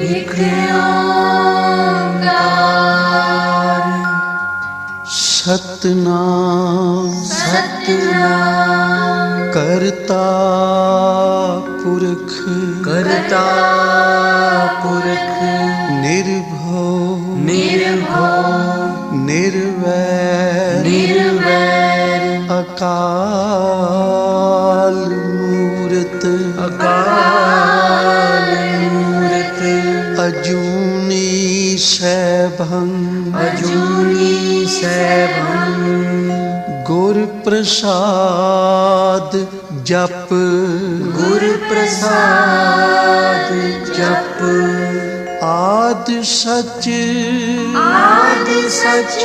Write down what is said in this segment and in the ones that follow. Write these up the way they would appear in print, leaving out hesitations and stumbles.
एक ओंकार सतनाम सतनाम करता पुरख करता पुरख निर्भव निर्भव निर्वैर निर्वैर अकाल मूरत अकाल मूरत अजूनी सैभं अजूनी सैभं गुर प्रसाद जप गुर प्रसाद जप आद सच आद सच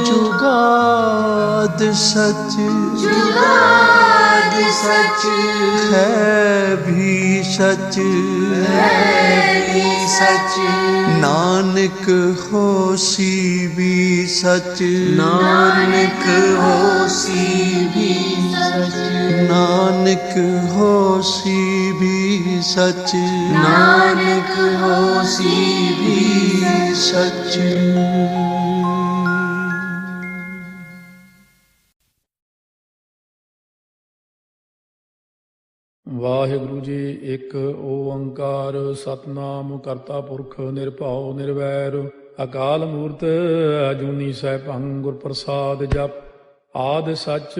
जुगाद सच जुगाद सच है भी सच है भी सच नानक होसी भी सच नानक होसी भी सच नानक होसी भी सच नानक होसी भी सच। ਵਾਹਿਗੁਰੂ ਜੀ ਇੱਕ ਓੰਕਾਰ ਸਤਨਾਮ ਕਰਤਾ ਪੁਰਖ ਨਿਰਭਉ ਨਿਰਵੈਰ ਅਕਾਲ ਮੂਰਤ ਅਜੂਨੀ ਸੈਭੰ ਗੁਰ ਪ੍ਰਸਾਦ ਜਪ ਆਦ ਸੱਚ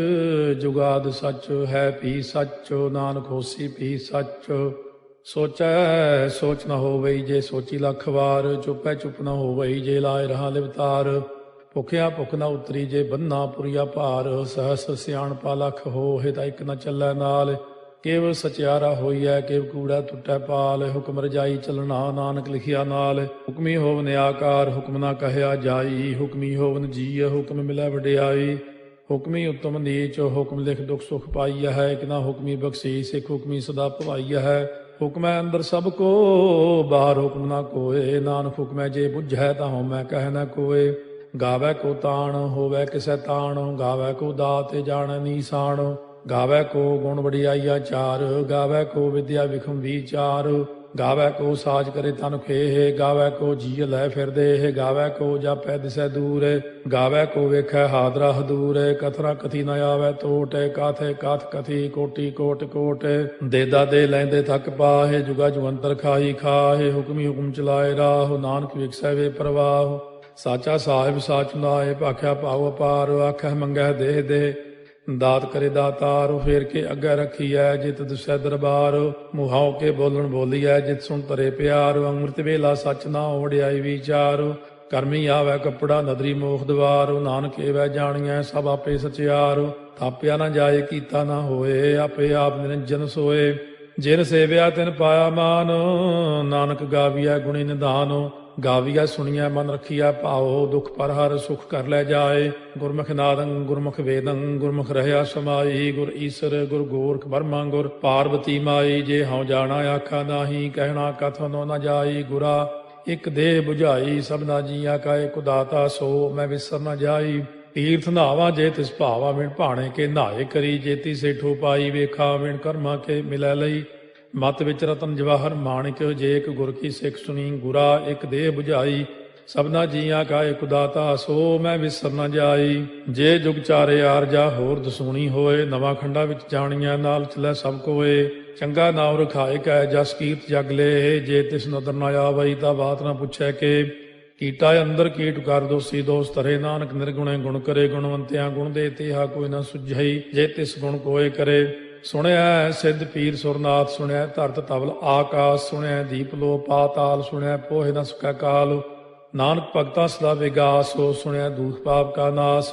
ਜੁਗਾਦ ਸੱਚ ਹੈ ਭੀ ਸੱਚ ਨਾਨਕ ਹੋਸੀ ਭੀ ਸੱਚ ਸੋਚੈ ਸੋਚ ਨ ਹੋਵਈ ਜੇ ਸੋਚੀ ਲੱਖ ਵਾਰ ਚੁੱਪੈ ਚੁੱਪ ਨ ਹੋਵਈ ਜੇ ਲਾਇ ਰਹਾ ਲਿਵਤਾਰ ਭੁਖਿਆ ਭੁਖ ਨ ਉਤਰੀ ਜੇ ਬੰਨਾ ਪੁਰੀਆ ਭਾਰ ਸਹਸ ਸਿਆਣਪਾ ਲਖ ਹੋਏ ਤਾਂ ਇੱਕ ਨ ਚੱਲੈ ਨਾਲ ਕੇਵ ਸਚਿਆਰਾ ਹੋਈਐ ਕੇਵ ਕੂੜਾ ਟੁੱਟੈ ਪਾਲ ਹੁਕਮ ਰਜਾਈ ਚੱਲਣਾ ਨਾਨਕ ਲਿਖਿਆ ਨਾਲ ਹੁਕਮੀ ਹੋਵਨ ਆਕਾਰ ਹੁਕਮ ਨਾ ਕਹਿਆ ਜਾਈ ਹੁਕਮੀ ਹੋਵਨ ਜੀਅ ਹੁਕਮ ਮਿਲੈ ਵਡਿਆਈ ਹੁਕਮੀ ਉਤਮ ਨੀਚ ਹੁਕਮ ਲਿਖ ਦੁਖ ਸੁਖ ਪਾਈਆ ਹੈ ਇੱਕ ਨਾ ਹੁਕਮੀ ਬਖਸ਼ੀ ਸਿੱਖ ਹੁਕਮੀ ਸਦਾ ਭਵਾਈਆ ਹੈ ਹੁਕਮੈ ਅੰਦਰ ਸਭ ਕੋ ਬਾਹਰ ਹੁਕਮ ਨਾ ਕੋਏ ਨਾਨਕ ਹੁਕਮੈ ਜੇ ਬੁੱਝੈ ਤਾਂ ਹਉਮੈ ਕਹਿ ਨਾ ਕੋਏ ਗਾਵੈ ਕੋ ਤਾਣ ਹੋਵੈ ਕਿਸੈ ਤਾਣ ਗਾਵੈ ਕੋ ਦਾਤ ਜਾਣੈ ਨੀਸਾਨ ਗਾਵੈ ਕੋ ਗੁਣ ਵਡਿਆਈਆ ਚਾਰ ਗਾਵੈ ਕੋ ਵਿਦਿਆ ਵਿਖਮ ਵਿਚਾਰ ਗਾਵੈ ਕੋ ਸਾਜ ਕਰੇ ਤਨ ਖੇਹ ਗਾਵੈ ਕੋ ਜੀਅ ਲੈ ਫਿਰਦੇ ਗਾਵੈ ਕੋ ਜਾਪੈ ਦਿਸੈ ਦੂਰ ਗਾਵੈ ਕੋ ਵੇਖੈ ਹਾਦਰਾ ਹਦੂਰ ਕਥਨਾ ਕਥੀ ਨ ਆਵੈ ਟੋਟ ਕਾਥੇ ਕਾਥ ਕਥੀ ਕੋਟੀ ਕੋਟ ਕੋਟ ਦੇਦਾ ਦੇ ਲੈਂਦੇ ਥੱਕ ਪਾਹੇ ਜੁਗਾ ਜੁਗੰਤਰ ਖਾਈ ਖਾਹੇ ਹੁਕਮੀ ਹੁਕਮ ਚਲਾਏ ਰਾਹ ਨਾਨਕ ਵਿਖਸੈ ਵੇ ਪ੍ਰਵਾਹ ਸਾਚਾ ਸਾਹਿਬ ਸਾਚ ਨਾਏ ਭਾਖਿਆ ਭਾਉ ਅਪਾਰ ਆਖੈ ਮੰਗੈ ਦੇਹ ਦੇ ਦਾਤ ਕਰੇ ਦਾਤਾਰ ਫੇਰ ਕੇ ਅੱਗੇ ਰੱਖੀਐ ਜਿਤ ਦੁਸੈ ਦਰਬਾਰ ਮੁਹਾਉ ਕੇ ਬੋਲਣ ਬੋਲੀਐ ਜਿਤ ਸੁਣ ਤਰੇ ਪਿਆਰ ਅੰਮ੍ਰਿਤ ਵੇਲਾ ਸੱਚ ਨਾ ਵਡਿਆਈ ਵਿਚਾਰ ਕਰਮੀ ਆਵੈ ਕੱਪੜਾ ਨਦਰੀ ਮੋਖ ਦਵਾਰ ਨਾਨਕ ਏਵੈ ਜਾਣੀਐ ਸਭ ਆਪੇ ਸਚਿਆਰ ਥਾਪਿਆ ਨਾ ਜਾਏ ਕੀਤਾ ਨਾ ਹੋਏ ਆਪੇ ਆਪ ਨਿਰੰਜਨ ਸੋਏ ਜਿਨ ਸੇਵਿਆ ਤਿਨ ਪਾਇਆ ਮਾਨ ਨਾਨਕ ਗਾਵੀਐ ਗੁਣੀ ਨਿਧਾਨ ਗਾਵੀਆ ਸੁਣੀਐ ਮਨ ਰੱਖੀਐ ਭਾਉ ਦੁਖ ਪਰ ਹਰ ਸੁਖ ਕਰ ਲੈ ਜਾਏ ਗੁਰਮੁਖ ਨਾਦੰ ਗੁਰਮੁਖ ਵੇਦੰ ਗੁਰਮੁਖ ਰਹਿਆ ਸਮਾਈ ਗੁਰ ਈਸਰ ਗੁਰ ਗੋਰਖ ਬਰਮਾ ਗੁਰ ਪਾਰਵਤੀ ਮਾਈ ਜੇ ਹਉ ਜਾਣਾ ਆਖਾ ਨਾਹੀ ਕਹਿਣਾ ਕਥਨੋ ਨ ਜਾਈ ਗੁਰਾ ਇਕ ਦੇਹ 부ਝਾਈ ਸਭਨਾ ਜੀਆ ਕਾ ਇਕ ਦਾਤਾ ਸੋ ਮੈਂ ਵਿਸਰ ਨ ਜਾਈ ਤੀਰਥ ਨਾਵਾ ਜੇ ਤਿਸ ਭਾਵਾ ਵਿਣ ਭਾਣੇ ਕੇ ਨਹਾਏ ਕਰੀ ਜੇਤੀ ਸੇਠੋ ਪਾਈ ਵੇਖਾ ਵਿਣ ਕਰਮਾ ਕੇ ਮਿਲੈ ਲਈ ਮਤ ਵਿੱਚ ਰਤਨ ਜਵਾਹਰ ਮਾਣਿਕ ਜੇ ਇੱਕ ਗੁਰ ਕੀ ਸਿੱਖ ਸੁਣੀ ਗੁਰਾ ਇੱਕ ਦੇਹ 부ਝਾਈ ਸਭਨਾ ਜੀਆਂ ਕਾ ਇਕ ਦਾਤਾ ਸੋ ਮੈਂ ਵਿਸਰ ਨ ਜਾਈ ਜੇ ਜੁਗ ਚਾਰੇ ਆਰਜਾ ਹੋਰ ਦਸੂਣੀ ਹੋਏ ਨਵਾਂ ਖੰਡਾ ਵਿੱਚ ਜਾਣੀਆਂ ਨਾਲ ਚਲੈ ਸਭ ਕੋਏ ਚੰਗਾ ਨਾਮ ਰਖਾਏ ਕੈ ਜਸ ਕੀਰਤ ਜਗ ਲੈ ਜੇ ਤਿਸ ਨਦਰ ਨ ਆਵਈ ਤਾਂ ਬਾਤ ਨ ਪੁੱਛੈ ਕੇ ਕੀਟਾ ਅੰਦਰ ਕੀਟ ਕਰ ਦੋਸੀ ਦੋਸ ਧਰੇ ਨਾਨਕ ਨਿਰਗੁਣੇ ਗੁਣ ਕਰੇ ਗੁਣਵੰਤਿਆਂ ਗੁਣ ਦੇ ਤੇਹਾ ਕੋਈ ਨ ਸੁਝਈ ਜੇ ਤਿਸ ਗੁਣ ਕੋਏ ਕਰੇ ਸੁਣਿਆ ਸਿੱਧ ਪੀਰ ਸੁਰਨਾਥ ਸੁਣਿਆ ਧਰਤ ਤਵਲ ਆਕਾਸ਼ ਸੁਣਿਆ ਦੀਪ ਲੋ ਪਾਤਾਲ ਸੁਣਿਆ ਪੋਹਿ ਨ ਸਕੈ ਕਾਲ ਨਾਨਕ ਭਗਤਾਂ ਸਦਾ ਵਿਗਾਸ ਹੋ ਸੁਣਿਆ ਦੂਖ ਪਾਪ ਕਾ ਨਾਸ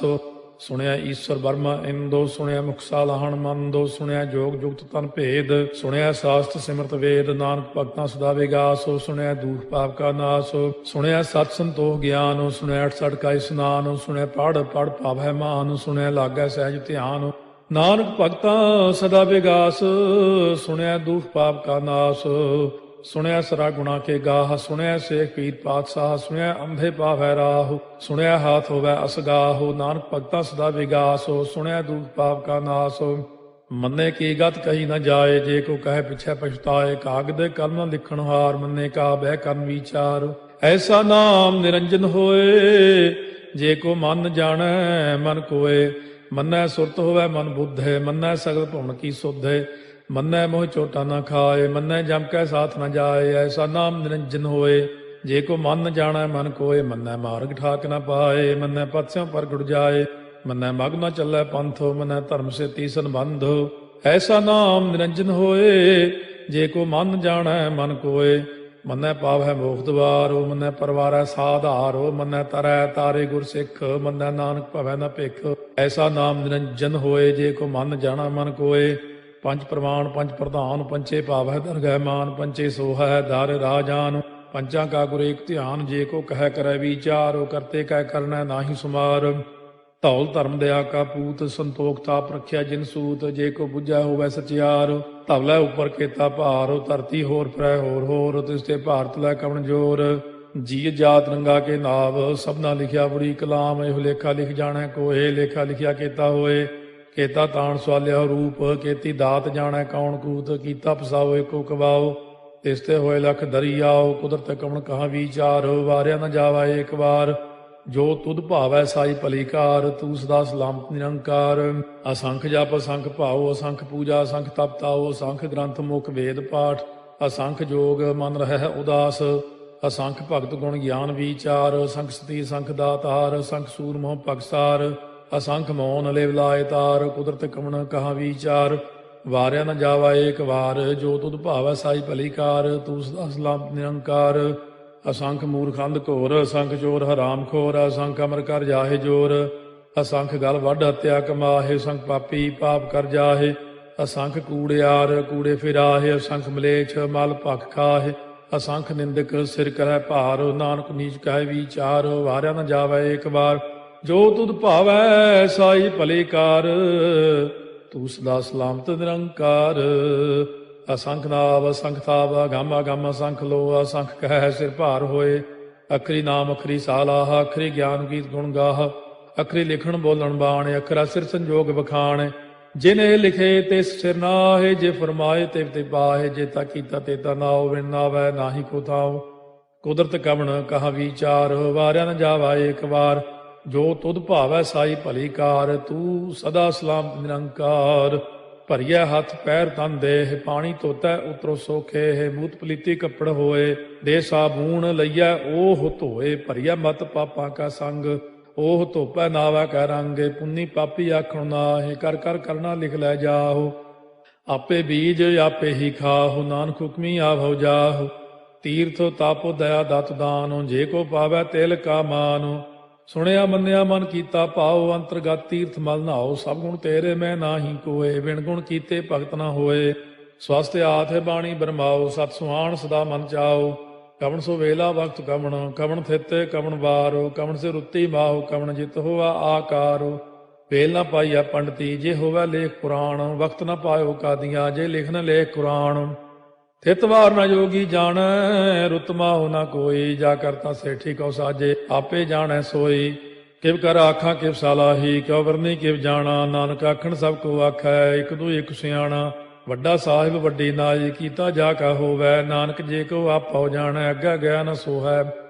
ਸੁਣਿਆ ਈਸ਼ਵਰ ਬਰਮਾ ਇੰਦੋ ਸੁਣਿਆ ਮੁਖ ਸਾਲਾਹਣ ਮੰਦੋ ਸੁਣਿਆ ਜੋਗ ਜੁਗਤ ਤਨ ਭੇਦ ਸੁਣਿਆ ਸਾਸਤ ਸਿਮਰਤ ਵੇਦ ਨਾਨਕ ਭਗਤਾਂ ਸਦਾ ਵਿਗਾਸ ਹੋ ਸੁਣਿਆ ਦੂਖ ਪਾਪ ਕਾ ਨਾਸ ਸੁਣਿਆ ਸਤ ਸੰਤੋਖ ਗਿਆਨ ਸੁਣਿਆ 68 ਕਾ ਇਸਨਾਨ ਸੁਣਿਆ ਪੜ ਪੜ ਭਾਵੈ ਮਾਨ ਸੁਣਿਆ ਲਾਗੈ ਸਹਿਜ ਧਿਆਨ ਨਾਨਕ ਭਗਤਾਂ ਸਦਾ ਵਿਗਾਸ ਸੁਣਿਆ ਦੁਖ ਪਾਪ ਕਾ ਨਾਸ ਸੁਣਿਆ ਸਰਾ ਗੁਣਾ ਕੇ ਗਾਹ ਸੁਣਿਆ ਸੇਖ ਪੀਰ ਪਾਤਸ਼ਾਹ ਸੁਣਿਆ ਅੰਧੇ ਪਾਵੈ ਰਾਹ ਸੁਣਿਆ ਹਾਥ ਹੋਵੈ ਅਸਗਾਹ ਨਾਨਕ ਭਗਤਾਂ ਸਦਾ ਵਿਗਾਸ ਸੁਣਿਆ ਦੁਖ ਪਾਪ ਕਾ ਨਾਸ ਮੰਨੇ ਕੀ ਗਤ ਕਹੀ ਨਾ ਜਾਏ, ਜੇ ਕੋ ਕਹੇ ਪਿਛੈ ਪਛਤਾਏ। ਕਾਗਦ ਕਲਮ ਨ ਲਿਖਣ ਹਾਰ, ਮੰਨੇ ਕਾ ਬਹਿ ਕਰਨ ਵਿਚਾਰ। ਐਸਾ ਨਾਮ ਨਿਰੰਜਨ ਹੋਏ, ਜੇ ਕੋ ਮਨ ਜਾਣੈ ਮਨ ਕੋਏ। ਮੰਨੈ ਸੁਰਤ ਹੋਵੈ ਮਨ ਬੁੱਧੇ, ਮੰਨੈ ਸਗਲ ਭਵਨ ਕੀ ਸੁਧੇ। ਮੰਨੈ ਮੋਹ ਚੋਟਾ ਨਾ ਖਾਏ, ਮੰਨੈ ਜਮ ਕੈ ਸਾਥ ਨ ਜਾਏ। ਐਸਾ ਨਾਮ ਨਿਰੰਜਨ ਹੋਏ, ਜੇ ਕੋ ਮਨ ਜਾਣੈ ਮਨ ਕੋਏ। ਮੰਨੈ ਮਾਰਗ ਠਾਕ ਨ ਪਾਏ, ਮੰਨੈ ਪਥ ਸਿਉ ਪ੍ਰਗਟ ਜਾਏ। ਮੰਨੈ ਮਗ ਨ ਚੱਲੈ ਪੰਥ, ਮੰਨੈ ਧਰਮ ਸੇ ਤੀਸਨ ਬੰਧ। ਐਸਾ ਨਾਮ ਨਿਰੰਜਨ ਹੋਏ, ਜੇ ਕੋ ਮਨ ਜਾਣੈ ਮਨ ਕੋਏ। ਮੰਨੈ ਪਾਵੈ ਮੋਖ ਦੁਆਰੋ, ਮੰਨੈ ਪਰਵਾਰੈ ਸਾਧਾਰੋ। ਮੰਨੈ ਤਰੈ ਤਾਰੇ ਗੁਰ ਸਿੱਖ, ਮੰਨੈ ਨਾਨਕ ਭਵੈ ਨ ਭਿਖ। ਐਸਾ ਨਾਮ ਨਿਰੰਜਨ ਹੋਏ, ਜੇ ਕੋ ਮਨ ਜਾਣੈ ਮਨ ਕੋਏ। ਪੰਜ ਪ੍ਰਮਾਣ ਪੰਜ ਪ੍ਰਧਾਨ, ਪੰਚੇ ਭਾਵੈ ਦਰਗਹਿ ਮਾਨ। ਪੰਚੇ ਸੋਹੈ ਦਰ ਰਾਜਾਨ, ਪੰਚਾਂ ਕਾ ਗੁਰ ਏਕ ਧਿਆਨ। ਜੇ ਕੋ ਕਹਿ ਕਰੈ ਵਿਚਾਰ, ਕਰਤੇ ਕਹਿ ਕਰਨੈ ਨਾਹੀ ਸੁਮਾਰ। ਧੌਲ ਧਰਮ ਦਇਆ ਕਾ ਪੂਤ, ਸੰਤੋਖ ਤਾਪ ਰੱਖਿਆ ਜਿਨ ਸੂਤ। ਜੇ ਕੋ ਬੁੱਝੈ ਹੋਵੈ ਸਚਿਆਰ, ਧਵਲੇ ਉੱਪਰ ਕੇਤਾ ਭਾਰ। ਧਰਤੀ ਹੋਰ ਫਿਰੈ ਹੋਰ ਹੋਰ, ਤਿਸ ਤੇ ਭਾਰਤ ਲੈ ਕਵਣ ਜੋਰ। ਜੀ ਜਾਤ ਰੰਗਾ ਕੇ ਨਾਵ, ਸਭਨਾ ਲਿਖਿਆ ਬੁਰੀ ਕਲਾਮ। ਇਹੋ ਲੇਖਾ ਲਿਖ ਜਾਣੈ ਕੋਏ, ਲੇਖਾ ਲਿਖਿਆ ਕੇਤਾ ਹੋਏ। ਕੇਤਾ ਤਾਣ ਸਵਾਲਿਆ ਰੂਪ, ਕੀਤੀ ਦਾਤ ਜਾਣੈ ਕੌਣ ਕੂਤ। ਕੀਤਾ ਪਸਾਓ ਏਕੋ ਕਵਾਓ, ਤਿਸ ਤੇ ਹੋਏ ਲਖ ਦਰਿਆਓ। ਕੁਦਰਤ ਕਵਣ ਕਹਾ ਵਿਚਾਰ, ਵਾਰਿਆ ਨ ਜਾਵਾ ਏਕ ਵਾਰ। ਜੋ ਤੁਧ ਭਾਵੈ ਸਾਈ ਭਲੀ ਕਾਰ, ਤੂੰ ਸਦਾ ਸਲਾਮਤ ਨਿਰੰਕਾਰ। ਅਸੰਖ ਜਪ ਅਸੰਖ ਭਾਉ, ਅਸੰਖ ਪੂਜਾ ਅਸੰਖ ਤਪ ਤਾਉ। ਅਸੰਖ ਗ੍ਰੰਥ ਮੁਖ ਵੇਦ ਪਾਠ, ਅਸੰਖ ਜੋਗ ਮਨ ਰਹਿ ਉਦਾਸ। ਅਸੰਖ ਭਗਤ ਗੁਣ ਗਿਆਨ ਵਿਚਾਰ, ਅਸੰਖ ਸਤੀ ਅਸੰਖ ਦਾਤਾਰ। ਅਸੰਖ ਸੂਰ ਮੋਹ ਪਗਸਾਰ, ਅਸੰਖ ਮੌਨ ਲਿਵ ਲਾਇ ਤਾਰ। ਕੁਦਰਤ ਕਵਣ ਕਹਾ ਵਿਚਾਰ, ਵਾਰਿਆ ਨ ਜਾਵਾ ਏਕ ਵਾਰ। ਜੋ ਤੁਧ ਭਾਵੈ ਸਾਈ ਭਲੀ ਕਾਰ, ਤੂੰ ਸਦਾ ਸਲਾਮਤ ਨਿਰੰਕਾਰ। ਅਸੰਖ ਮੂਰਖ ਅੰਧ ਘੋਰ, ਅਸੰਖ ਚੋਰ ਹਰਾਮ ਖੋਰ। ਅਸੰਖ ਅਮਰ ਕਰ ਜਾਹੇ ਜੋਰ, ਅਸੰਖ ਗਲ ਵੱਢ ਹੱਤਿਆ ਕਮਾਹੇ। ਅਸੰਖ ਪਾਪੀ ਪਾਪ ਕਰ ਜਾਹੇ, ਅਸੰਖ ਕੂੜਿਆਰ ਕੂੜੇ ਫਿਰਾਹੇ। ਅਸੰਖ ਮਲੇਛ ਮਲ ਭਖ ਖਾਹੇ, ਅਸੰਖ ਨਿੰਦਕ ਸਿਰ ਕਰੈ ਭਾਰ। ਨਾਨਕ ਨੀਚ ਕਹਿ ਵਿਚਾਰ, ਵਾਰਿਆ ਨ ਜਾਵੈ ਏਕ ਵਾਰ। ਜੋ ਤੁਧ ਭਾਵੈ ਸਾਈ ਭਲੀ ਕਾਰ, ਤੂੰ ਸਦਾ ਸਲਾਮਤ ਨਿਰੰਕਾਰ। ਅਸੰਖ ਨਾਵ ਅਸੰਖ ਤਾਵ, ਅਗੰਮ ਅਗੰਮ ਅਸੰਖ ਲੋ। ਅਸੰਖ ਕਹਿ ਸਿਰ ਭਾਰ ਹੋਏ, ਅਖਰੀ ਨਾਮ ਅਖਰੀ ਸਾਲਾਹ। ਅਖਰੀ ਗਿਆਨ ਗੀਤ ਗੁਣ ਗਾਹ, ਅਖਰੀ ਲਿਖਣ ਬੋਲਣ ਬਾਣ। ਅਖਰਾ ਸਿਰ ਸੰਜੋਗ ਬਖਾਣ, ਜਿਨੇ ਲਿਖੇ ਤਿਸ ਸਿਰ ਨਾਹੇ। ਜੇ ਫਰਮਾਏ ਤਿਵ ਤੇ ਪਾਹੇ, ਜੇ ਤਾ ਕੀਤਾ ਤੇ ਤਾ ਨਾਉ। ਵਿਣ ਨਾਵੈ ਨਾਹੀ ਕੋ ਥਾਉ, ਕੁਦਰਤ ਕਵਣ ਕਹਾ ਵਿਚਾਰ। ਵਾਰਿਆ ਨ ਜਾਵਾ ਏਕ ਵਾਰ, ਜੋ ਤੁਧ ਭਾਵੈ ਸਾਈ ਭਲੀ ਕਾਰ। ਤੂੰ ਸਦਾ ਸਲਾਮਤ ਨਿਰੰਕਾਰ। ਭਰੀਐ ਹੱਥ ਪੈਰ ਤਨ ਦੇਹ, ਪਾਣੀ ਧੋਤੈ ਉਤਰੋ ਸੋਖੇ। ਮੂਤ ਪਲੀਤੀ ਕੱਪੜ ਹੋਏ, ਦੇ ਸਾਬੂਣ ਲਈਐ ਓਹ ਧੋਏ। ਭਰੀਐ ਮਤ ਪਾਪਾਂ ਕਾ ਸੰਗ, ਓਹ ਧੋਪੈ ਨਾਵੈ ਕੈ ਰੰਗ। ਪੁੰਨੀ ਪਾਪੀ ਆਖਣ ਨਾਹਿ, ਕਰ ਕਰ ਕਰਨਾ ਲਿਖ ਲੈ ਜਾਹੋ। ਆਪੇ ਬੀਜ ਆਪੇ ਹੀ ਖਾਹੋ, ਨਾਨਕ ਹੁਕਮੀ ਆਭਉ ਜਾਹੋ। ਤੀਰਥ ਤਾਪੋ ਦਇਆ ਦਤ ਦਾਨੋ, ਜੇ ਕੋ ਪਾਵੈ ਤਿਲ ਕਾ ਮਾਨੋ। ਸੁਣਿਆ ਮੰਨਿਆ ਮਨ ਕੀਤਾ ਭਾਉ, ਅੰਤਰਗਤ ਤੀਰਥ ਮਲ ਨਹਾਉ। ਸਭ ਗੁਣ ਤੇਰੇ ਮੈਂ ਨਾਹੀ ਕੋਏ, ਬਿਨ ਗੁਣ ਕੀਤੇ ਭਗਤ ਨਾ ਹੋਏ। ਸਵਸਤ ਆਥ ਬਾਣੀ ਬਰਮਾਓ, ਸਤ ਸੁਹਾਣ ਸਦਾ ਮਨ ਚਾਓ। ਕਵਣ ਸੋ ਵੇਲਾ ਵਕਤ ਕਵਣ, ਕਵਣ ਥਿਤੇ ਕਵਣ ਵਾਰੋ। ਕਵਣ ਸੇ ਰੁੱਤੀ ਮਾਹੋ, ਕਵਣ ਜਿਤ ਹੋਆ ਆਕਾਰੋ। ਵੇਲ ਨਾ ਪਾਈਆ ਪੰਡਤੀ, ਜੇ ਹੋਵੈ ਲੇਖ ਪੁਰਾਣ। ਵਕਤ ਨਾ ਪਾਇਓ ਕਾਦੀਆਂ, ਜੇ ਲਿਖਨ ਲੇਖ ਕੁਰਾਨ। ਥਿਤ ਵਾਰ ਨਾ ਜੋਗੀ ਜਾਣੈ, ਰੁੱਤ ਮਾਹੁ ਨਾ ਕੋਈ। ਜਾ ਕਰਤਾ ਸੇਠੀ ਕਉ ਸਾਜੇ, ਆਪੇ ਜਾਣੈ ਸੋਈ। ਕਿਵ ਕਰ ਆਖਾਂ ਕਿਵ ਸਾਲਾਹੀ, ਕਿਉ ਵਰਨੀ ਕਿਵ ਜਾਣਾ। ਨਾਨਕ ਆਖਣ ਸਭ ਕੋ ਆਖੈ, ਇਕ ਦੂ ਇਕ ਸਿਆਣਾ। ਵੱਡਾ ਸਾਹਿਬ ਵੱਡੀ ਨਾਈ, ਕੀਤਾ ਜਾ ਕਾ ਹੋਵੈ। ਨਾਨਕ ਜੇ ਕੋ ਆਪਉ ਜਾਣੈ, ਅੱਗਾ ਗਿਆ ਨ ਸੋਹੈ।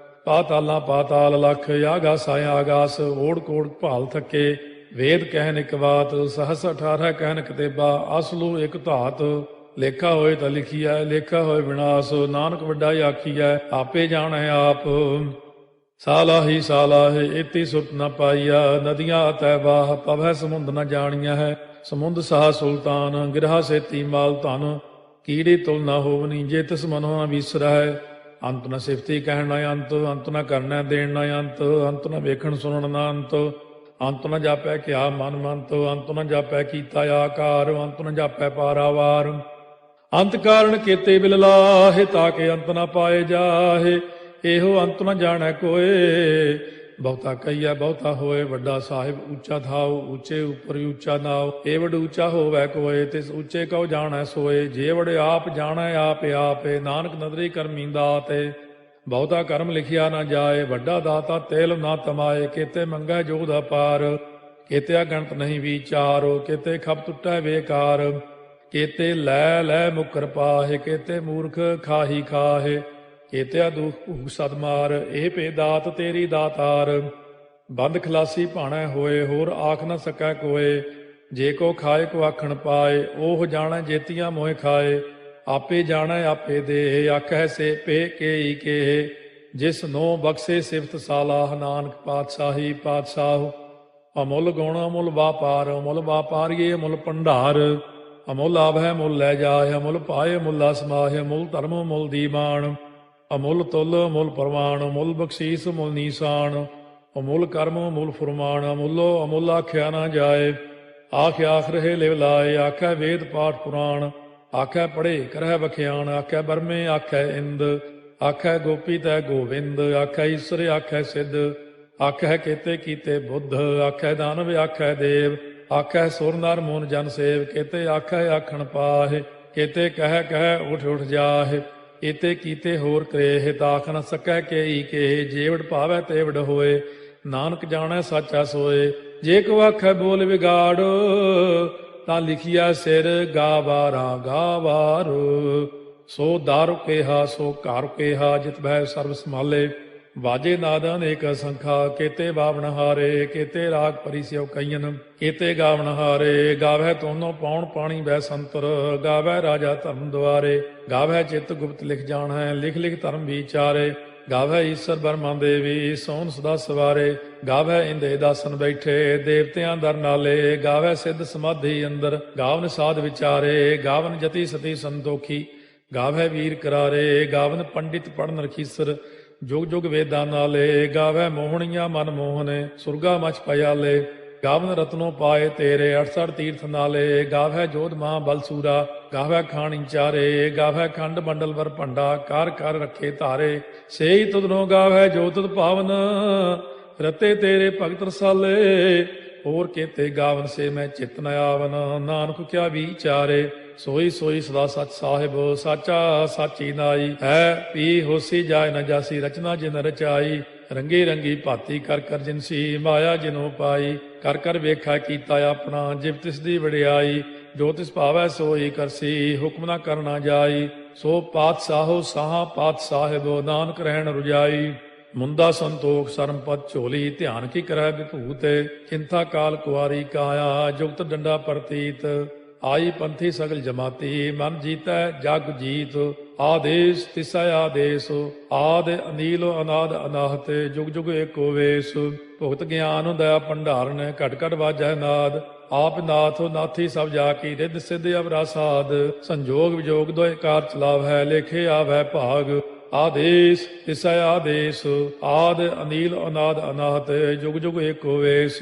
ਪਾਤਾਲਾਂ ਪਾਤਾਲ ਲਖ, ਆਗਾਸ ਆਗਾਸ। ਓੜ ਕੋੜ ਭਾਲ ਥੱਕੇ, ਵੇਦ ਕਹਿਨ ਇਕ ਬਾਤ। ਸਹਸ 18 ਕਹਿਨ ਕਤੇਬਾ, ਅਸਲੂ ਇਕ ਧਾਤ। ਲੇਖਾ ਹੋਏ ਤਾਂ ਲਿਖੀਐ, ਲੇਖਾ ਹੋਏ ਵਿਨਾਸ਼। ਨਾਨਕ ਵੱਡਾ ਆਖੀਐ, ਆਪੇ ਜਾਣੈ ਆਪ। ਸਾਲਾਹੀ ਸਾਲਾਹੇ, ਇਤੀ ਸੁਰਤ ਨ ਪਾਈਆ। ਨਦੀਆਂ ਅਤੈ ਬਾਹ, ਪਵੈ ਸਮੁੰਦ ਨ ਜਾਣੀਆ ਹੈ। ਸਮੁੰਦ ਸਾਹ ਸੁਲਤਾਨ, ਗਿਰਹਾ ਸੇਤੀ ਮਾਲ ਧਨ। ਕੀੜੀ ਤੁਲ ਨ ਹੋਵਨੀ, ਜੇ ਤਿਸ ਮਨੋ ਨ ਵਿਸਰੈ। ਅੰਤ ਨ ਸਿਫਤੀ ਕਹਿਣ ਨ ਅੰਤ, ਅੰਤ ਨ ਕਰਨੈ ਦੇਣ ਨ ਅੰਤ। ਅੰਤ ਨ ਵੇਖਣ ਸੁਣਨ ਨ ਅੰਤ, ਅੰਤ ਨ ਜਾਪੈ ਕਿਆ ਮਨ ਮੰਤ। ਅੰਤ ਨ ਜਾਪੈ ਕੀਤਾ ਆਕਾਰ, ਅੰਤ ਨ ਜਾਪੈ ਪਾਰਾਵਾਰ। ਅੰਤ ਕਾਰਨ ਕੀਤੇ ਬਿਲ ਲਾਹੇ, ਤਾਕੇ ਅੰਤ ਨ ਪਾਏ ਜਾਹੇ। ਇਹੋ ਅੰਤ ਨ ਜਾਣੈ ਕੋਏ, ਬਹੁਤਾ ਕਹੀਐ ਬਹੁਤਾ ਹੋਏ। ਵੱਡਾ ਸਾਹਿਬ ਉੱਚਾ ਥਾਉ, ਉੱਚੇ ਉੱਪਰ ਉੱਚਾ ਨਾਉ। ਏ ਵਡ ਉੱਚਾ ਹੋਵੈ ਕੋਏ, ਤਿਸ ਉੱਚੇ ਕਉ ਜਾਣੈ ਸੋਏ। ਜੇ ਵਡ ਆਪ ਜਾਣੈ ਆਪੇ ਆਪੇ, ਨਾਨਕ ਨਦਰੀ ਕਰਮੀ ਦਾਤੇ। ਬਹੁਤਾ ਕਰਮ ਲਿਖਿਆ ਨਾ ਜਾਏ, ਵੱਡਾ ਦਾਤਾ ਤੇਲ ਨਾ ਤਮਾਏ। ਕੀਤੇ ਮੰਗੈ ਜੋਧ ਅਪਾਰ, ਕੇਤੇ ਅਗਣਤ ਨਹੀਂ ਵਿਚਾਰੋ, ਕੇਤੇ ਖਪ ਟੁੱਟੈ ਬੇਕਾਰ, ਕੇਤੇ ਲੈ ਲੈ ਮੁਕਰ ਪਾਹੇ, ਕੇਤੇ ਮੂਰਖ ਖਾਹੀ ਖਾਹੇ, ਕੇਤੇ ਦੁਖ ਭੂਖ ਸਦ ਮਾਰ, ਇਹ ਭੇ ਦਾਤ ਤੇਰੀ ਦਾਤਾਰ। ਬੰਦ ਖਲਾਸੀ ਭਾਣੈ ਹੋਏ, ਹੋਰ ਆਖ ਨ ਸਕੈ ਕੋਏ, ਜੇ ਕੋ ਖਾਏ ਕੋ ਆਖਣ ਪਾਏ, ਉਹ ਜਾਣੈ ਜੇਤੀਆਂ ਮੋਹਿ ਖਾਏ, ਆਪੇ ਜਾਣੈ ਆਪੇ ਦੇ, ਆਖੈ ਸੇ ਪੇ ਕੇਈ ਕੇ, ਜਿਸ ਨੋ ਬਖਸ਼ੇ ਸਿਫਤ ਸਾਲਾਹ, ਨਾਨਕ ਪਾਤਸ਼ਾਹੀ ਪਾਤਸ਼ਾਹ। ਅਮੁੱਲ ਗੁਣ ਅਮੁੱਲ ਵਾਪਾਰ, ਅਮੁੱਲ ਵਾਪਾਰੀਏ ਅਮੁੱਲ ਭੰਡਾਰ, ਅਮੁੱਲ ਆਭੈ ਮੁੱਲ ਲੈ ਜਾਏ, ਅਮੁੱਲ ਪਾਏ ਮੁੱਲਾ ਸਮਾਹਿ, ਅਮੁੱਲ ਧਰਮ ਮੁੱਲ ਦੀਵਾਨ, ਅਮੁੱਲ ਤੁਲ ਅਮੁੱਲ ਪ੍ਰਮਾਣ, ਅਮੁੱਲ ਬਖਸ਼ੀਸ ਮੁੱਲ ਨੀਸਾਨ, ਅਮੁੱਲ ਕਰਮ ਅਮੁੱਲ ਫੁਰਮਾਨ, ਅਮੁੱਲੋ ਅਮੁੱਲ ਆਖਿਆ ਨਾ ਜਾਏ, ਆਖ ਆਖ ਰਹੇ ਲਿਵ ਲਾਏ, ਆਖੈ ਵੇਦ ਪਾਠ ਪੁਰਾਣ, ਆਖੈ ਪੜ੍ਹੇ ਕਰਹਿ ਬਖਿਆਣ, ਆਖੈ ਬਰਮੇ ਆਖੈ ਇੰਦ, ਆਖੈ ਗੋਪੀ ਤੈ ਗੋਵਿੰਦ, ਆਖੈ ਈਸਰ ਆਖੈ ਸਿੱਧ, ਆਖੈ ਕੇਤੇ ਕੀਤੇ ਬੁੱਧ, ਆਖੈ ਦਾਨਵ ਆਖੈ ਦੇਵ, ਆਖੈ ਸੁਰ ਨਰ ਮੂਨ ਜਨ ਸੇਵ, ਕੇਤੇ ਆਖੈ ਆਖਣ ਪਾਹੇ, ਕੇਤੇ ਕਹਿ ਕਹਿ ਉਠ ਉਠ ਜਾਹੇ, ਏਤੇ ਕੀਤੇ ਹੋਰ ਕਰੇਹ, ਤਾਖ ਨ ਸਕੈ ਕੇਈ ਕੇ, ਜੇਵੜ ਭਾਵੈ ਤੇਵੜ ਹੋਏ, ਨਾਨਕ ਜਾਣੈ ਸਾਚਾ ਸੋਏ। ਜੇ ਕੋ ਆਖੈ ਬੋਲ ਵਿਗਾੜ, ਤਾਂ ਲਿਖਿਆ ਸਿਰ ਗਾਵਾਰਾ ਗਾਵਾਰ, ਸੋ ਦਾਰੂ ਕੇਹਾ ਸੋ ਘਰ ਕੇਹਾ, ਜਿਤ ਬਹਿ ਸਰਬ ਸੰਭਾਲੇ, ਵਾਜੇ ਨਾਦ ਅਨੇਕ ਸੰਖਾ, ਕੇਤੇ ਬਾਵਣ ਹਾਰੇ, ਕੇਤੇ ਰਾਗ ਪਰਿਸਿਓ ਕਈਨ, ਕੇਤੇ ਗਾਵਣ ਹਾਰੇ, ਗਾਵੈ ਤੋਨੋ ਪਾਉਣ ਪਾਣੀ ਬੈ ਸੰਤਰ, ਗਾਵੈ ਰਾਜਾ ਧਰਮ ਦੁਆਰੇ, ਗਾਵੈ ਚਿਤ ਗੁਪਤ ਲਿਖ ਜਾਣੈ, ਲਿਖ ਲਿਖ ਧਰਮ ਵਿਚਾਰੇ, ਗਾਵੈ ਈਸਰ ਬਰਮਾ ਦੇਵੀ, ਸੋਨ ਸਦਾ ਸਵਾਰੇ, ਗਾਵੈ ਇੰਦੇ ਦਾਸਨ ਬੈਠੇ, ਦੇਵਤਿਆਂ ਦਰ ਨਾਲੇ, ਗਾਵੈ ਸਿੱਧ ਸਮਾਧੀ ਅੰਦਰ, ਗਾਵਨ ਸਾਧ ਵਿਚਾਰੇ, ਗਾਵਨ ਜਤੀ ਸਤੀ ਸੰਤੋਖੀ, ਗਾਵੈ ਵੀਰ ਕਰਾਰੇ, ਗਾਵਨ ਪੰਡਿਤ ਪੜਨ ਰਖੀਸਰ, ਜੁਗ ਜੁਗ ਵੇਦਾਂ ਨਾਲੇ, ਗਾਵੈ ਮੋਹਣੀਆਂ ਮਨ ਮੋਹਨੇ, ਸੁਰਗਾ ਮਚ ਪਿਆਲੇ, ਗਾਵਨ ਰਤਨੋ ਪਾਏ ਤੇਰੇ, 68 ਤੀਰਥ ਨਾਲੇ, ਗਾਵੈ ਜੋਧ ਮਾਂ ਬਲਸੂਰਾ, ਗਾਵੈ ਖਾਣੀ ਚਾਰੇ, ਗਾਵੈ ਖੰਡ ਮੰਡਲ ਵਰ ਭੰਡਾ, ਕਰ ਕਰ ਰੱਖੇ ਧਾਰੇ, ਸੇਈ ਤੁਧਨੋ ਗਾਵੈ ਜੋ ਤੁਧ ਭਾਵਨ, ਰਤੇ ਤੇਰੇ ਭਗਤ ਰਸਾਲੇ, ਹੋਰ ਕੇਤੇ ਗਾਵਨ ਸੇ ਮੈਂ ਚਿਤ ਨ ਆਵਨ, ਨਾਨਕ ਕਿਆ ਵਿਚਾਰੇ, ਸੋਈ ਸੋਈ ਸਦਾ ਸਚ ਸਾਹਿਬ, ਸਾਚਾ ਸਾਚੀ ਨਾਈ, ਹੈ ਪੀ ਹੋਸੀ ਜਾਏ ਨ ਜਾਸੀ, ਰਚਨਾ ਜਿਨ ਰਚਾਈ, ਰੰਗੀ ਰੰਗੀ ਭਾਤੀ ਕਰ ਕਰ ਜਿਨਸੀ, ਮਾਇਆ ਜਿਨੋ ਪਾਈ, ਕਰ ਕਰ ਵੇਖਾ ਕੀਤਾ ਆਪਣਾ, ਜਿਵ ਤਿਸ ਦੀ ਵਡਿਆਈ, ਜੋ ਤਿਸ ਭਾਵੈ ਸੋਈ ਕਰਸੀ, ਹੁਕਮ ਨਾ ਕਰਨਾ ਜਾਈ, ਸੋ ਪਾਤਸ਼ਾਹੋ ਸਾਹਾ ਪਾਤਸ਼ਾਹਿਬ, ਨਾਨਕ ਰਹਿਣ ਰੁਜਾਈ, ਮੁੰਦਾ ਸੰਤੋਖ ਸਰਮ ਪਦ ਝੋਲੀ, ਧਿਆਨ ਕੀ ਕਰੈ ਵਿਭੂਤ, ਚਿੰਤਾ ਕਾਲ ਕੁਆਰੀ ਕਾਇਆ, ਜੁਗਤ ਡੰਡਾ ਪ੍ਰਤੀਤ, ਆਈ ਪੰਥੀ ਸਗਲ ਜਮਾਤੀ, ਮਨ ਜੀਤੈ ਜਗ ਜੀਤ, ਆਦੇਸ ਤਿਸੈ ਆਦੇਸ, ਆਦ ਅਨੀਲ ਅਨਾਦ ਅਨਾਹਤ, ਜੁਗ ਜੁਗ ਏਕੋ ਵੇਸ, ਭੁਗਤ ਗਿਆਨ ਦਇਆ ਭੰਡਾਰਨ, ਘਟ ਘਟ ਵਾਜੈ ਨਾਦ, ਆਪ ਨਾਥ ਨਾਥੀ ਸਭ ਜਾ ਕੀ, ਰਿੱਧ ਸਿੱਧ ਅਵਰਾ ਸਾਧ, ਸੰਜੋਗ ਵਿਜੋਗ ਦੋਇ ਕਾਰ ਚਲਾਵੈ, ਲੇਖੇ ਆਵੈ ਭਾਗ, ਆਦੇਸ ਤਿਸੈ ਆਦੇਸ, ਆਦ ਅਨੀਲ ਅਨਾਦ ਅਨਾਹਤ, ਜੁਗ ਜੁਗ ਏਕੋ ਵੇਸ,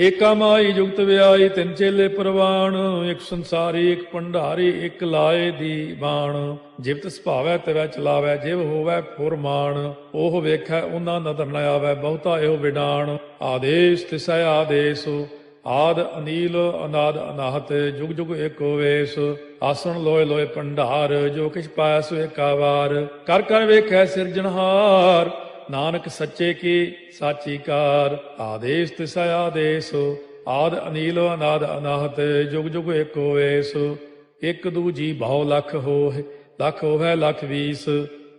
ਏਕਾ ਮਾਈ ਜੁਗਤ ਵਿਆਈ, ਤਿੰਨ ਚੇਲੇ ਪ੍ਰਵਾਣ, ਇੱਕ ਸੰਸਾਰੀ ਇੱਕ ਭੰਡਾਰੀ, ਇੱਕ ਲਾਏ ਦੀ ਬਾਣ, ਜਿਵ ਤਿਸ ਭਾਵੈ ਤਿਵੈ ਚਲਾਵੈ, ਜਿਵ ਹੋਵੈ ਫੁਰਮਾਨ, ਉਹ ਵੇਖੈ ਉਹਨਾਂ ਨਦਰ ਨ ਆਵੈ, ਬਹੁਤਾ ਇਹੋ ਵਿਡਾਣ, ਆਦੇਸ ਤਿਸੈ ਆਦੇਸ, ਆਦ ਅਨੀਲ ਅਨਾਦ ਅਨਾਹਤ, ਜੁਗ ਜੁਗ ਏਕੋ ਵੇਸ, ਆਸਣ ਲੋਏ ਲੋਏ ਭੰਡਾਰ, ਜੋ ਕਿਛ ਪਾਇਆ ਸੋ ਏਕਾ ਵਾਰ, ਕਰ ਕਰ ਵੇਖੈ ਸਿਰਜਣਹਾਰ, ਨਾਨਕ ਸੱਚੇ ਕੀ ਸਾਚੀ ਕਾਰ, ਆਦੇਸ ਤਿਸੈ ਆਦੇਸ, ਆਦ ਅਨੀਲ ਅਨਾਦ ਅਨਾਹਤ, ਜੁਗ ਜੁਗ ਏਕੋ ਵੇਸ, ਇੱਕ ਦੂਜੀ ਬਹੁ ਲਖ ਹੋਏ, ਲਖ ਹੋਵੈ ਲਖ ਵੀਸ,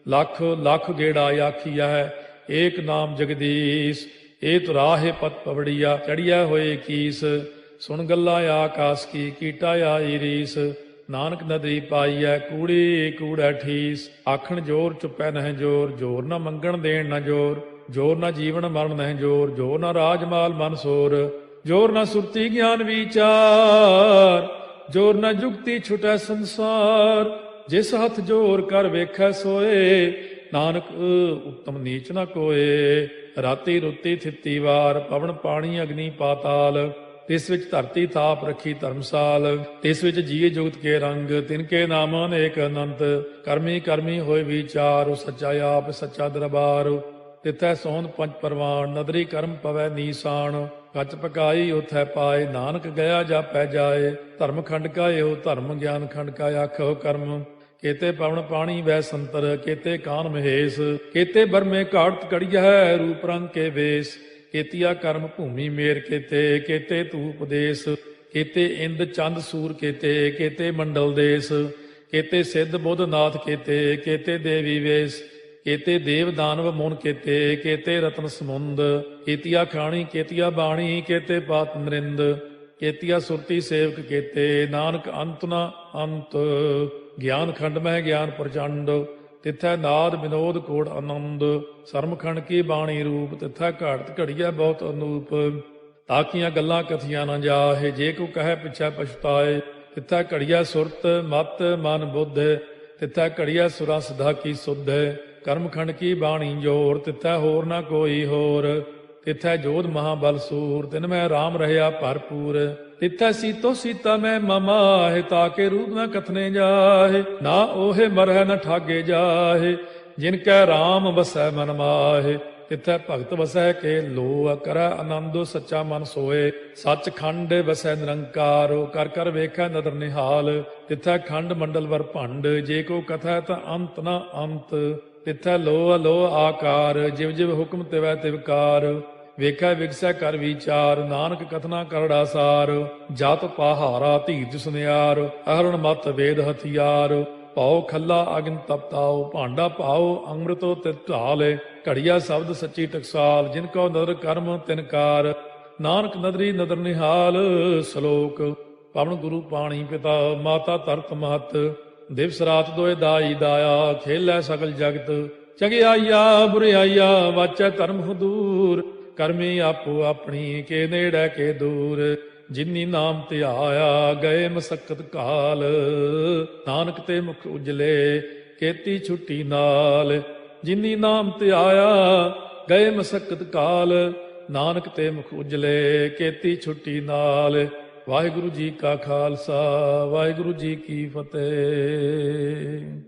ਲਖ ਲਖ ਗੇੜਾ ਆਖੀਐ, ਏਕ ਨਾਮ ਜਗਦੀਸ਼, ਇਹ ਤੁਰਾਹੇ ਪਤ ਪਵੜੀਆ, ਚੜੀਆ ਹੋਏ ਕੀਸ, ਸੁਣ ਗੱਲਾਂ ਆਕਾਸ ਕੀ, ਕੀਟਾ ਆਈ ਰੀਸ, ਨਾਨਕ ਨਦਰੀ ਪਾਈਐ, ਕੂੜੀ ਕੂੜੈ ਠੀਸ, ਆਖਣ ਜੋਰ ਚੁੱਪੈ ਨਹਿ ਜੋਰ, ਜੋਰ ਨਾ ਮੰਗਣ ਦੇਣ ਨਾ ਜੋਰ, ਜੋਰ ਨਾ ਜੀਵਨ ਮਰਨ ਨਹਿ ਜੋਰ, ਜੋਰ ਨਾ ਰਾਜ ਮਾਲ ਮਨ ਸੋਰ, ਜੋਰ ਨਾ ਸੁਰਤੀ ਗਿਆਨ ਵਿਚਾਰ, ਜੋਰ ਨਾ ਜੁਗਤੀ ਛੁਟੈ ਸੰਸਾਰ, ਜਿਸ ਹੱਥ ਜੋਰ ਕਰ ਵੇਖੈ ਸੋਏ, ਨਾਨਕ ਉੱਤਮ ਨੀਚ ਨਾ ਕੋਏ, ਰਾਤੀ ਰੁੱਤੀ ਥਿੱਤੀ ਵਾਰ, ਪਵਨ ਪਾਣੀ ਅਗਨੀ ਪਾਤਾਲ, ਤਿਸ ਵਿੱਚ ਧਰਤੀ ਥਾਪ ਰੱਖੀ ਧਰਮਸਾਲ, ਤਿਸ ਵਿੱਚ ਜੀਏ ਜੁਗਤ ਕੇ ਰੰਗ, ਤਿਨਕੇ ਨਾਮ ਅਨੇਕ ਅਨੰਤ, ਕਰਮੀ ਕਰਮੀ ਹੋਏ ਵਿਚਾਰ, ਉਹ ਸੱਚਾ ਆਪ ਸੱਚਾ ਦਰਬਾਰ, ਤਿਥੈ ਸੋਹਣ ਪੰਜ ਪਰਵਾਨ, ਨਦਰੀ ਕਰਮ ਪਵੈ ਨੀਸਾਨ, ਕੱਚ ਪਕਾਈ ਉਥੈ ਪਾਏ, ਨਾਨਕ ਗਿਆ ਜਾਪੈ ਜਾਏ, ਧਰਮ ਖੰਡ ਕਾ ਇਹੋ ਧਰਮ, ਗਿਆਨ ਖੰਡ ਕਾ ਆਖੋ ਕਰਮ, ਕੇਤੇ ਪਵਨ ਪਾਣੀ ਵੈ ਸੰਤਰ, ਕੇਤੇ ਕਾਨ ਮਹੇਸ਼, ਕੇਤੇ ਬਰਮੇ ਘਾਟ ਕੜੀਐ, ਰੂਪ ਰੰਗ ਕੇ ਵੇਸ, केतिया कर्म भूमि मेर केते तूप देश, केते इंद चंद सूर केते मंडल देश, केते सिद्ध बुद्ध नाथ केते देवी वेश, केते देव दानव मुन केते रत्न समुंद, केतिया खाणी केतिया बाणी केते पात नरिंद, केतिया सुरती सेवक केते नानक अंत न अंत, ज्ञान खंड में ज्ञान प्रचंड, तिथै नाद विनोद कोड़ आनंद, सरमखंड की बाणी रूप, तिथै घाड़त घड़िया बहुत अनूप, ताकियां गल्लां कथियां न जाहे, जे को कहे पिछै पछताए, तिथै घड़िया सुरत मत मन बुद्ध, तिथै घड़िया सुरा सिधा की सुध, कर्मखंड की बाणी जोर, तिथै होर न कोई होर, तिथै जोध महाबल सूर, तिन में राम रहया भरपूर, तिथै सीतो सीता में ममाहे, ताके रूप न कथने जाहे, ना ओहे मरह न ठागे जाहे, जिनकै राम बसै मन माहे, तिथै भगत वसै के लो, करੈ आनंद सच्चा मन सोए, सच खंड वसै निरंकार, कर कर वेखै नदर निहाल, तिथै खंड मंडल वर भंड, जे को कथै ता अंत न अंत, तिथै लो अलो आकार, जिव जिव हुक्म तिवै तिवकार, ਵੇਖੈ ਵਿਗਸੈ ਕਰ ਵਿਚਾਰ, ਨਾਨਕ ਕਥਨਾ ਕਰੜਾ ਸਾਰ, ਜਤ ਪਹਾਰਾ ਧੀਰਜ ਸੁਨਿਆਰ, ਅਹਰਣ ਮਤ ਵੇਦ ਹਥਿਆਰ, ਭਾਉ ਖੱਲਾ ਅਗਨ ਤਪਤਾਉ, ਭਾਂਡਾ ਭਾਉ ਅੰਮ੍ਰਿਤੋ ਤਿਤ ਢਾਲ, ਘੜੀਆ ਸ਼ਬਦ ਸੱਚੀ ਟਕਸਾਲ, ਜਿਨ ਕੋ ਨਦਰ ਕਰਮ ਤਿਨਕਾਰ, ਨਾਨਕ ਨਦਰੀ ਨਦਰ ਨਿਹਾਲ। ਸ਼ਲੋਕ। ਪਵਨ ਗੁਰੂ ਪਾਣੀ ਪਿਤਾ ਮਾਤਾ ਧਰਤ ਮਹਤ, ਦਿਵਸ ਰਾਤ ਦੋਇ ਦਾਈ ਦਾਇਆ, ਖੇਲੈ ਸਗਲ ਜਗਤ, ਚੰਗਿਆਈਆ ਬੁਰਿਆਈਆ ਵਾਚੈ ਧਰਮ ਹਦੂਰ, ਕਰਮੀ ਆਪੋ ਆਪਣੀ ਕੇ ਨੇੜੇ ਕੇ ਦੂਰ, ਜਿਨੀ ਨਾਮ ਧਿਆਇਆ ਗਏ ਮਸਕਤ ਕਾਲ, ਨਾਨਕ ਤੇ ਮੁਖ ਉਜਲੇ ਕੀਤੀ ਛੁੱਟੀ ਨਾਲ, ਜਿਨੀ ਨਾਮ ਧਿਆਇਆ ਗਏ ਮਸਕਤ ਕਾਲ, ਨਾਨਕ ਤੇ ਮੁਖ ਉਜਲੇ ਕੀਤੀ ਛੁੱਟੀ ਨਾਲ। ਵਾਹਿਗੁਰੂ ਜੀ ਕਾ ਖਾਲਸਾ, ਵਾਹਿਗੁਰੂ ਜੀ ਕੀ ਫਤਿਹ।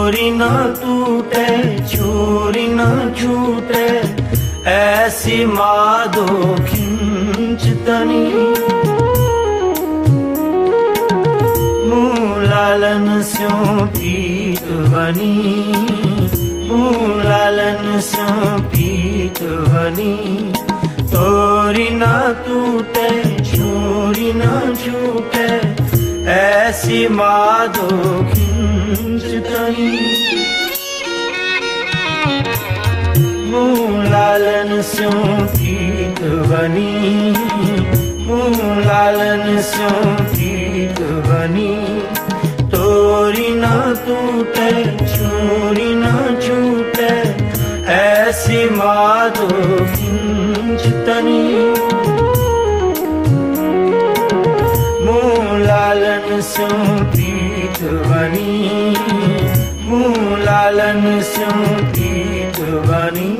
चोरी न टूटे चोरी न छूटे, ऐसी माधो खिंचतनी, मूलालन स्यों पीत बनी, मूलालन स्यों पीत बनी, चोरी न टूटे चोरी न छूटे, ऐसी माधो खिंचतनी, मूलालन स्यों पीत बनी, मूलालन स्यों पीत बनी, तोरी न टूटे चोरी न छूटे, ऐसी माधो खिंचतनी, मूलालन स्यों पीत बनी, मूलालन स्यों पीत बनी।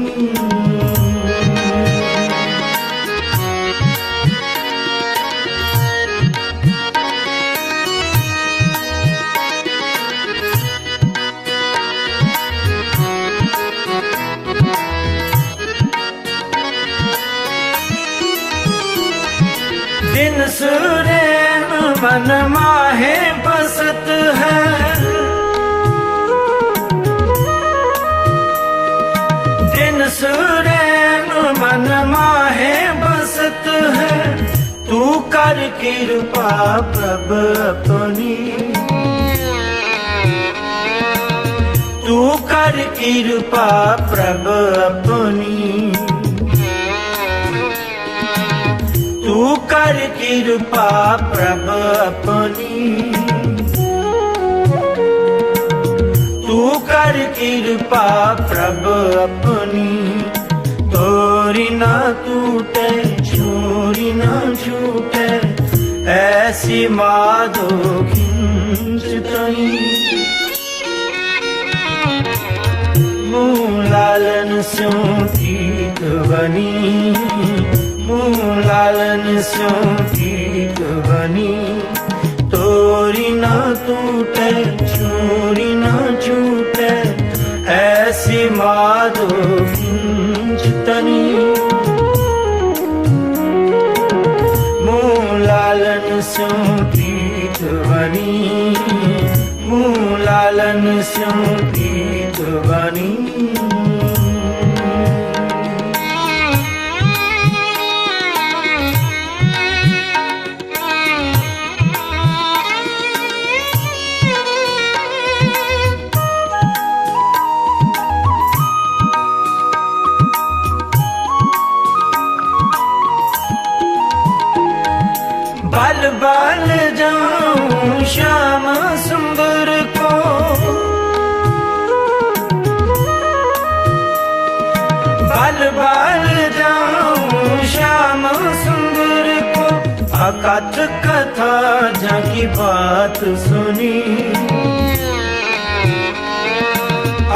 दिन सुरैन मन माहे बसत है, दिन सुरैन मन माहे बसत है, तू कर कृपा प्रभ अपनी, तू कर कृपा प्रभ अपनी, तू कर कृपा प्रभ अपनी, तू कर कृपा प्रभ अपनी, तोरी न टूटे चोरी न छूटे, ऐसी माधो खिंचतनी, मूलालन स्यों पीत बनी, मूलालन स्यों पीत बनी, तोरी न टूटे चोरी न ऐसी माधो किंचितनी मूलालन स्यों प्रीत बनी मूलालन स्यों प्रीत बनी बल बल जाऊं श्याम सुंदर को बल बल जाऊं श्याम सुंदर को अकथ कथा जाकी बात सुनी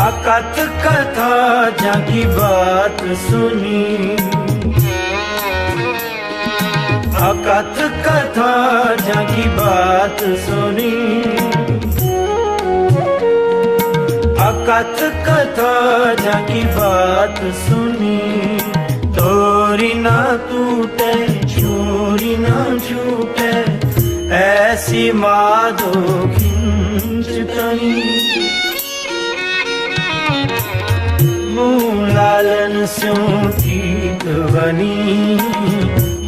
अकथ कथा जाकी बात सुनी अकथ कथा जाकी बात सुनी अकथ कथा जाकी बात सुनी तोरी ना टूटे छोरी ना छूटे ऐसी माधो खिंचतनी मूलालन स्यों प्रीत बनी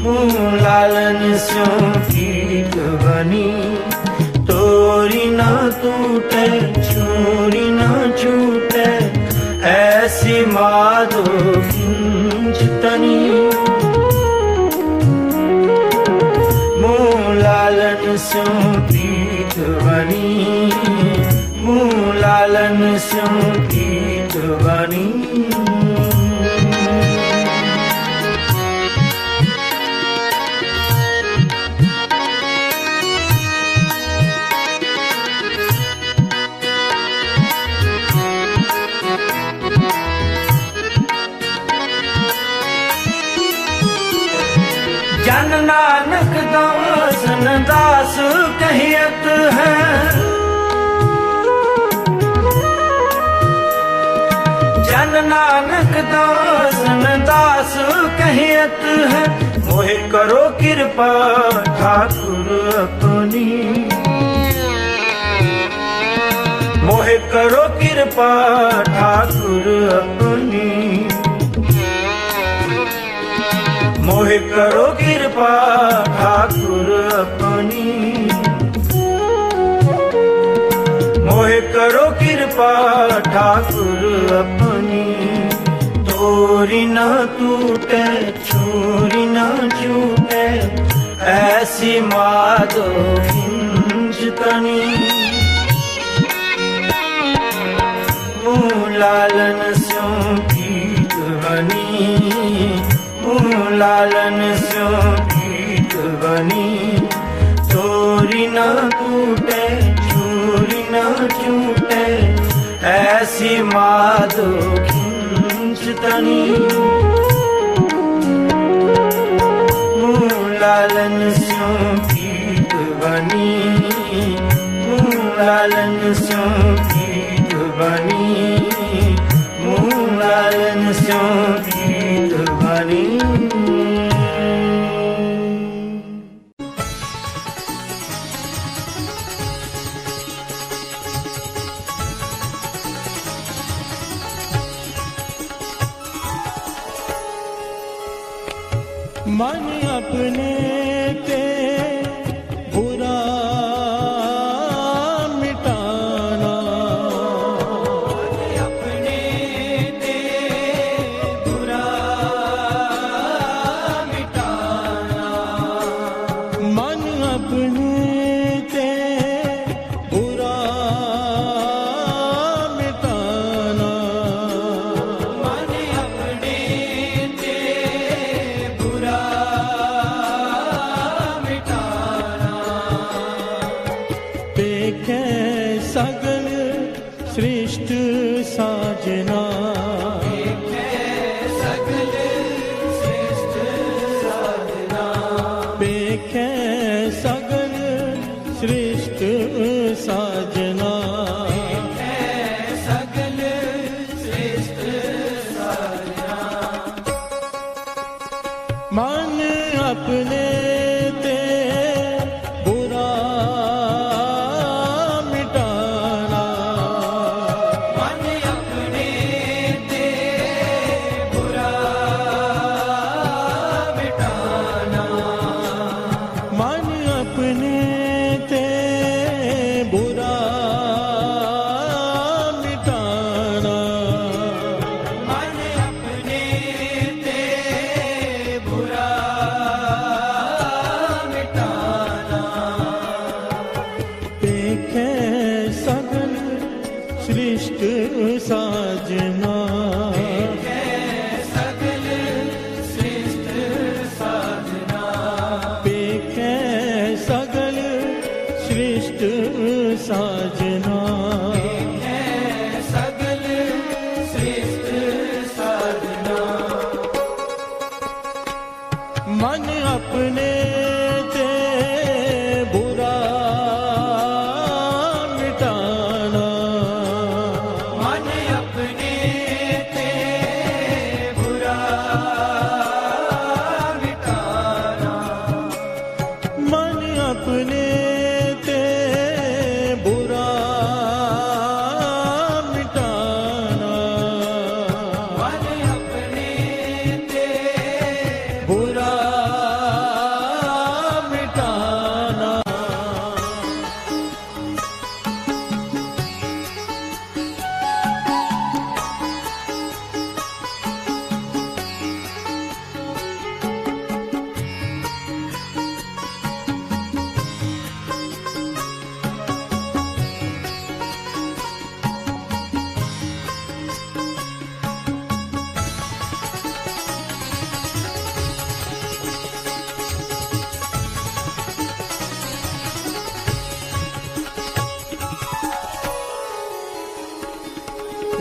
मूलालन स्यों प्रीत बनी तोरी ना टूटे छोरी ना छूटे ऐसी माधो किंचितनी मूलालन स्यों प्रीत बनी मूलालन स्यों प्रीत बनी जन नानक दासन दास कहियत है जन नानक दासन दास कहियत है मोहे करो कृपा ठाकुर अपनी मोहे करो कृपा ठाकुर अपनी मोहे करो कृपा ठाकुर अपनी मोहे करो कृपा ठाकुर अपनी तोरी न टूटे छोरी न छूटे ऐसी माधो खिंचतनी मूलालन स्यों प्रीत बनी मूलालन स्यों प्रीत बनी तोरी न टूटे छोरी न छूटे ऐसी माधो खिंचतनी मूलालन स्यों प्रीत बनी मूलालन स्यों प्रीत बनी मूलालन स्यों प्रीत बनी मन अपने ते बुरा मिटाना अपने ते बुरा मिटाना मन अपने ते बुरा मिटाना मन अपने ते बुरा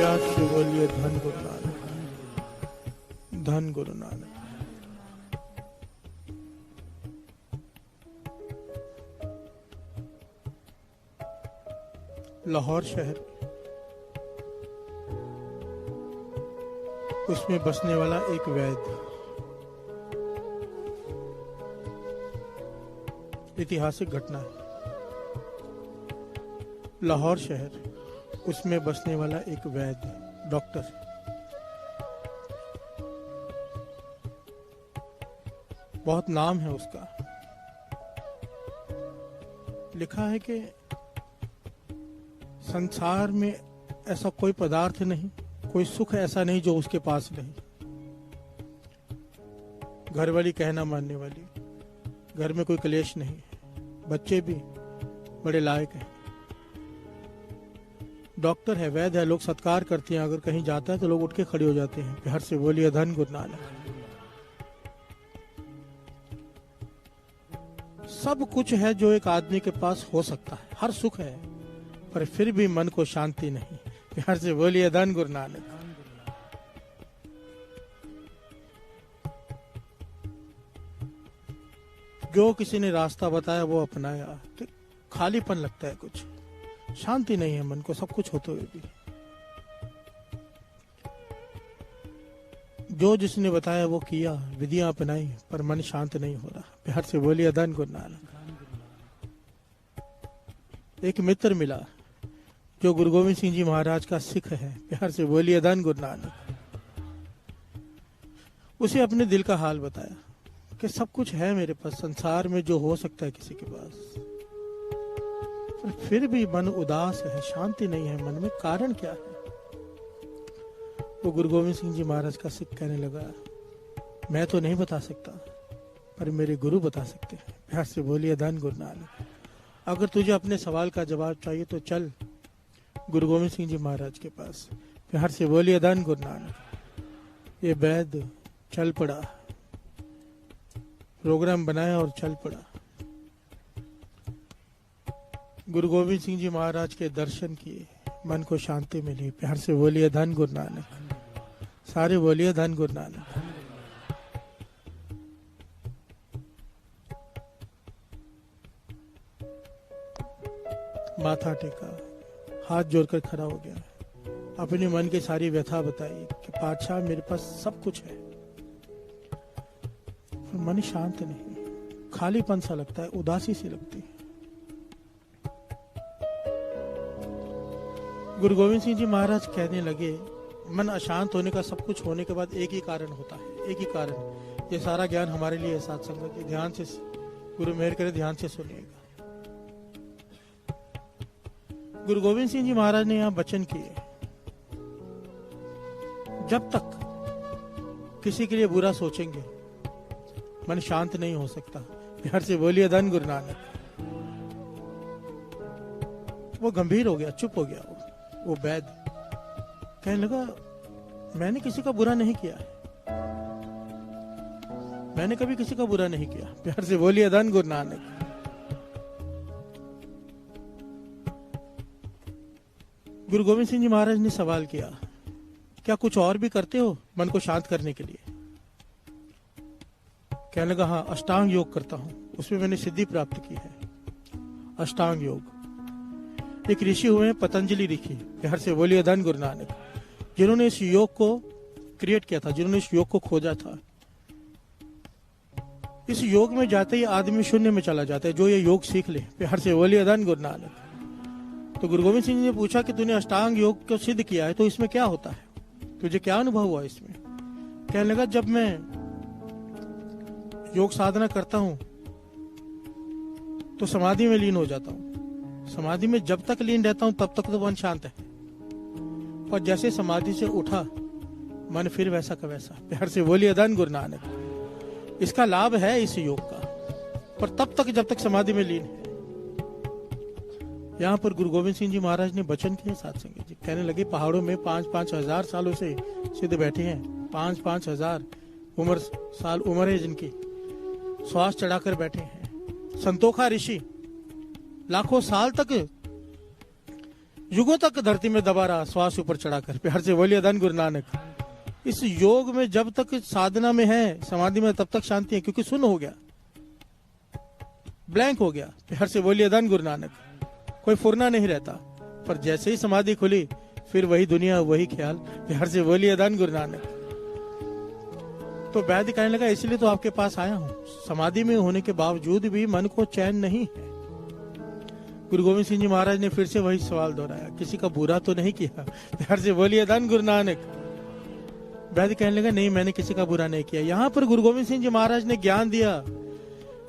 प्यार से बोलिए धन गुरु नानक, धन गुरु नानक। लाहौर शहर, उसमें बसने वाला एक वैद्य। ऐतिहासिक घटना है। लाहौर शहर, उसमें बसने वाला एक वैद्य, डॉक्टर। बहुत नाम है उसका। लिखा है कि संसार में ऐसा कोई पदार्थ नहीं, कोई सुख ऐसा नहीं जो उसके पास नहीं। घर वाली कहना मानने वाली, घर में कोई क्लेश नहीं, बच्चे भी बड़े लायक हैं। डॉक्टर है, वैद्य है, लोग सत्कार करते हैं। अगर कहीं जाता है तो लोग उठ के खड़े हो जाते हैं। प्यार से बोलिए धन गुरु नानक। सब कुछ है जो एक आदमी के पास हो सकता है, हर सुख है, पर फिर भी मन को शांति नहीं। प्यार से बोलिए धन गुरु नानक। जो किसी ने रास्ता बताया वो अपनाया तो खालीपन लगता है, कुछ शांति नहीं है मन को, सब कुछ होते हुए भी। जो जिसने बताया वो किया, विधियां अपनाई, पर मन शांत नहीं हो रहा। प्यार से बोलिए धन गुरु नानक। एक मित्र मिला जो गुरु गोविंद सिंह जी महाराज का सिख है। प्यार से बोलिए धन गुरु नानक। उसे अपने दिल का हाल बताया कि सब कुछ है मेरे पास संसार में जो हो सकता है किसी के पास, पर फिर भी मन उदास है, शांति नहीं है मन में, कारण क्या है? वो गुरु गोविंद सिंह जी महाराज का सिख कहने लगा, मैं तो नहीं बता सकता, पर मेरे गुरु बता सकते हैं। प्यार से बोलिए धन गुरु नानक। अगर तुझे अपने सवाल का जवाब चाहिए तो चल गुरु गोविंद सिंह जी महाराज के पास। प्यार से बोलिए धन गुरु नानक। ये वैद्य चल पड़ा, प्रोग्राम बनाया और चल पड़ा। गुरु गोविंद सिंह जी महाराज के दर्शन किए, मन को शांति मिली। प्यार से बोलिए धन गुरु नानक। सारे बोलिए धन गुरु नानक। माथा टेका, हाथ जोड़कर खड़ा हो गया, अपने मन की सारी व्यथा बताई कि पातशाह मेरे पास सब कुछ है, पर मन शांत नहीं, खालीपन सा लगता है, उदासी सी लगती है। गुरु गोविंद सिंह जी महाराज कहने लगे, मन अशांत होने का, सब कुछ होने के बाद एक ही कारण होता है, एक ही कारण। ये सारा ज्ञान हमारे लिए साथ संगत, ध्यान से गुरु मेहर करे, ध्यान से सुनिएगा। गुरु गोविंद सिंह जी महाराज ने यहाँ वचन किए, जब तक किसी के लिए बुरा सोचेंगे मन शांत नहीं हो सकता। प्यार से बोलिए धन गुरु नानक। वो गंभीर हो गया, चुप हो गया। वो वैद्य कहने लगा, मैंने किसी का बुरा नहीं किया है, मैंने कभी किसी का बुरा नहीं किया। प्यार से बोलिए धन गुरु नानक। गुरु गोविंद सिंह जी महाराज ने सवाल किया, क्या कुछ और भी करते हो मन को शांत करने के लिए? कहने लगा, हाँ, अष्टांग योग करता हूं, उसमें मैंने सिद्धि प्राप्त की है। अष्टांग योग। एक ऋषि हुए पतंजलि ऋषि, प्यार से बोलिए धन गुरु नानक, जिन्होंने इस योग को क्रिएट किया था, जिन्होंने इस योग को खोजा था। इस योग में जाते ही आदमी शून्य में चला जाता है, जो ये योग सीख ले। प्यार से बोलिए धन गुरु नानक। तो गुरु गोविंद सिंह जी ने पूछा कि तूने अष्टांग योग को सिद्ध किया है, तो इसमें क्या होता है, तुझे क्या अनुभव हुआ इसमें? कहने लगा, जब मैं योग साधना करता हूं तो समाधि में लीन हो जाता हूं। समाधि में जब तक लीन रहता हूं तब तक तो मन शांत है, और जैसे समाधि से उठा मन फिर वैसा का वैसा। प्यार से बोलिए धन गुरु नानक। इसका लाभ है इस योग का, पर तब तक जब तक समाधि में लीन है। यहाँ पर गुरु गोविंद सिंह जी महाराज ने वचन किए साथ संगत जी। कहने लगे, पहाड़ों में 5-5 हजार सालों से सिद्ध बैठे हैं, 5-5 हजार साल उम्र है जिनकी, श्वास चढ़ाकर बैठे हैं। संतोखा ऋषि लाखों साल तक युगों तक धरती में दबा रहा श्वास ऊपर चढ़ाकर। प्यार से बोलिए धन गुरु नानक। इस योग में जब तक साधना में है, समाधि में, तब तक शांति है, क्योंकि शून्य हो गया, ब्लैंक हो गया। प्यार से बोलिए धन गुरु नानक। कोई फुरना नहीं रहता, पर जैसे ही समाधि खुली फिर वही दुनिया, वही ख्याल। प्यार से बोलिए धन गुरु नानक। तो वैद्य कहने लगा, इसलिए तो आपके पास आया हूं, समाधि में होने के बावजूद भी मन को चैन नहीं है। गुरु गोविंद सिंह जी महाराज ने फिर से वही सवाल दोहराया, किसी का बुरा तो नहीं किया? प्यार से बोलिए धन गुरु नानक। वैद्य कहने लगा, नहीं, मैंने किसी का बुरा नहीं किया। यहां पर गुरु गोविंद सिंह जी महाराज ने ज्ञान दिया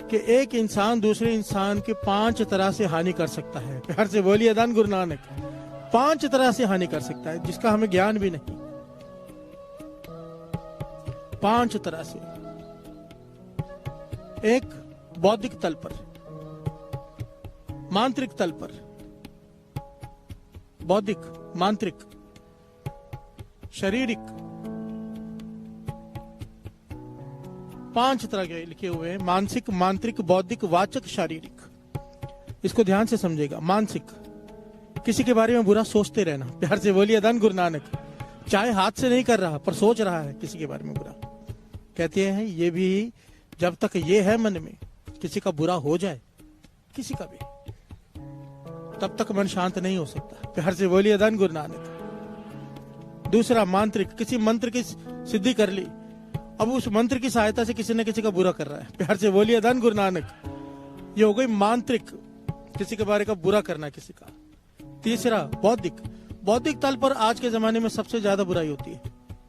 कि एक इंसान दूसरे इंसान के 5 तरह से हानि कर सकता है। प्यार से बोलिए धन गुरु नानक। 5 तरह से हानि कर सकता है, जिसका हमें ज्ञान भी नहीं। 5 तरह से। एक, बौद्धिक तल पर, मांत्रिक तल पर, बौद्धिक, मांत्रिक, शारीरिक, 5 तरह के लिखे हुए हैं। मानसिक, मांत्रिक, बौद्धिक, वाचक, शारीरिक। इसको ध्यान से समझेगा। मानसिक, किसी के बारे में बुरा सोचते रहना। प्यार से बोलिए धन गुरु नानक। चाहे हाथ से नहीं कर रहा, पर सोच रहा है किसी के बारे में बुरा। कहते हैं ये भी, जब तक ये है मन में, किसी का बुरा हो जाए, किसी का भी, तब तक मन शांत नहीं हो सकता। प्यार से बोलिए धन गुरु नानक। दूसरा, मांत्रिक, किसी मंत्र की सिद्धि कर ली, अब उस मंत्र की सहायता से किसी न किसी का बुरा कर रहा है। प्यार से बोलिए धन गुरु नानक। ये हो गई मांत्रिक, किसी के बारे का बुरा करना किसी का। तीसरा, बौद्धिक। बौद्धिक तल पर आज के जमाने में सबसे ज्यादा बुराई होती है।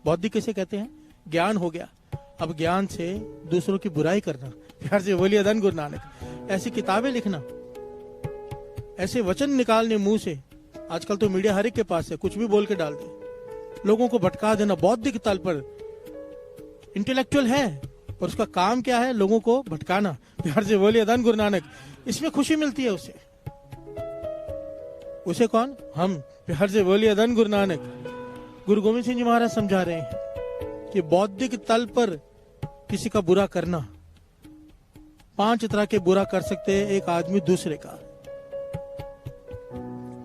बौद्धिक किसे कहते हैं? ज्ञान हो गया, अब ज्ञान से दूसरों की बुराई करना। प्यार से बोलिए धन गुरु नानक। ऐसी किताबें लिखना, ऐसे वचन निकालने मुंह से। आजकल तो मीडिया हर एक के पास है, कुछ भी बोल के डाल दे, लोगों को भटका देना। बौद्धिक तल पर इंटेलेक्चुअल है, पर उसका काम क्या है? लोगों को भटकाना। प्यार से बोलिए धन गुरु नानक। इसमें खुशी मिलती है उसे। उसे कौन? हम। प्यार से बोलिए धन गुरु नानक। गुरु गोविंद सिंह जी महाराज समझा रहे हैं कि बौद्धिक तल पर किसी का बुरा करना, 5 तरह के बुरा कर सकते हैं एक आदमी दूसरे का।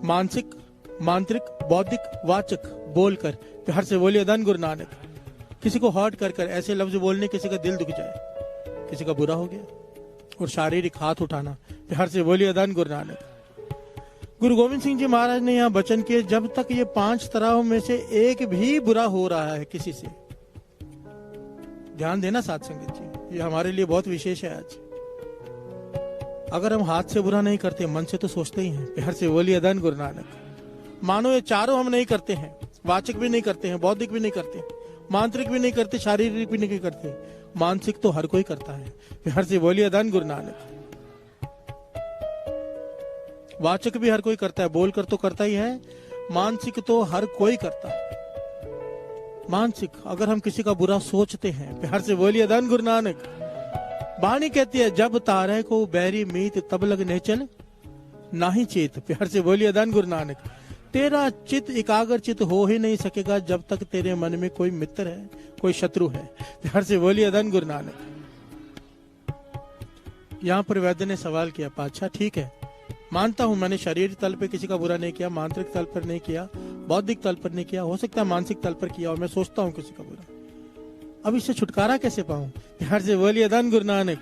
मानसिक, मांत्रिक, बौद्धिक, वाचक, बोलकर। प्यार से बोलिए धन गुरु नानक। किसी को हर्ट कर कर ऐसे लफ्ज बोलने किसी का दिल दुख जाए, किसी का बुरा हो गया। और शारीरिक, हाथ उठाना। प्यार से बोलिए धन गुरु नानक। गुरु गोविंद सिंह जी महाराज ने यहाँ वचन किए, जब तक ये 5 तरहों में से एक भी बुरा हो रहा है किसी से, ध्यान देना साथ संगत जी, ये हमारे लिए बहुत विशेष है आज। अगर हम हाथ से बुरा नहीं करते, मन से तो सोचते ही हैं। प्यार से बोलिए धन गुरु नानक। मानो ये चारों हम नहीं करते हैं, वाचक भी नहीं करते हैं, बौद्धिक भी नहीं करते, मांत्रिक भी नहीं करते, शारीरिक भी नहीं करते, मानसिक तो हर कोई करता है। प्यार से बोलिए धन गुरु नानक। वाचक भी हर कोई करता है, बोलकर तो करता ही है। मानसिक तो हर कोई करता है। मानसिक, अगर हम किसी का बुरा सोचते हैं, प्यार से बोलिए धन गुरु नानक। वाणी कहती है, जब तारे को बैरी मीत तब लग नेचल नाही चेत। प्यार से बोलिए धन गुरु नानक। तेरा चित्त एकाग्र चित्त हो ही नहीं सकेगा जब तक तेरे मन में कोई मित्र है, कोई शत्रु है। प्यार से बोलिए धन गुरु नानक। यहाँ पर वैद्य ने सवाल किया, पाछा ठीक है, मानता हूं मैंने शारीरिक तल पे किसी का बुरा नहीं किया, मांत्रिक तल पर नहीं किया, बौद्धिक तल पर नहीं किया, हो सकता है मानसिक तल पर किया और मैं सोचता हूं किसी का बुरा। अब इससे छुटकारा कैसे पाऊं? प्यार से बोलिए धन गुरु नानक।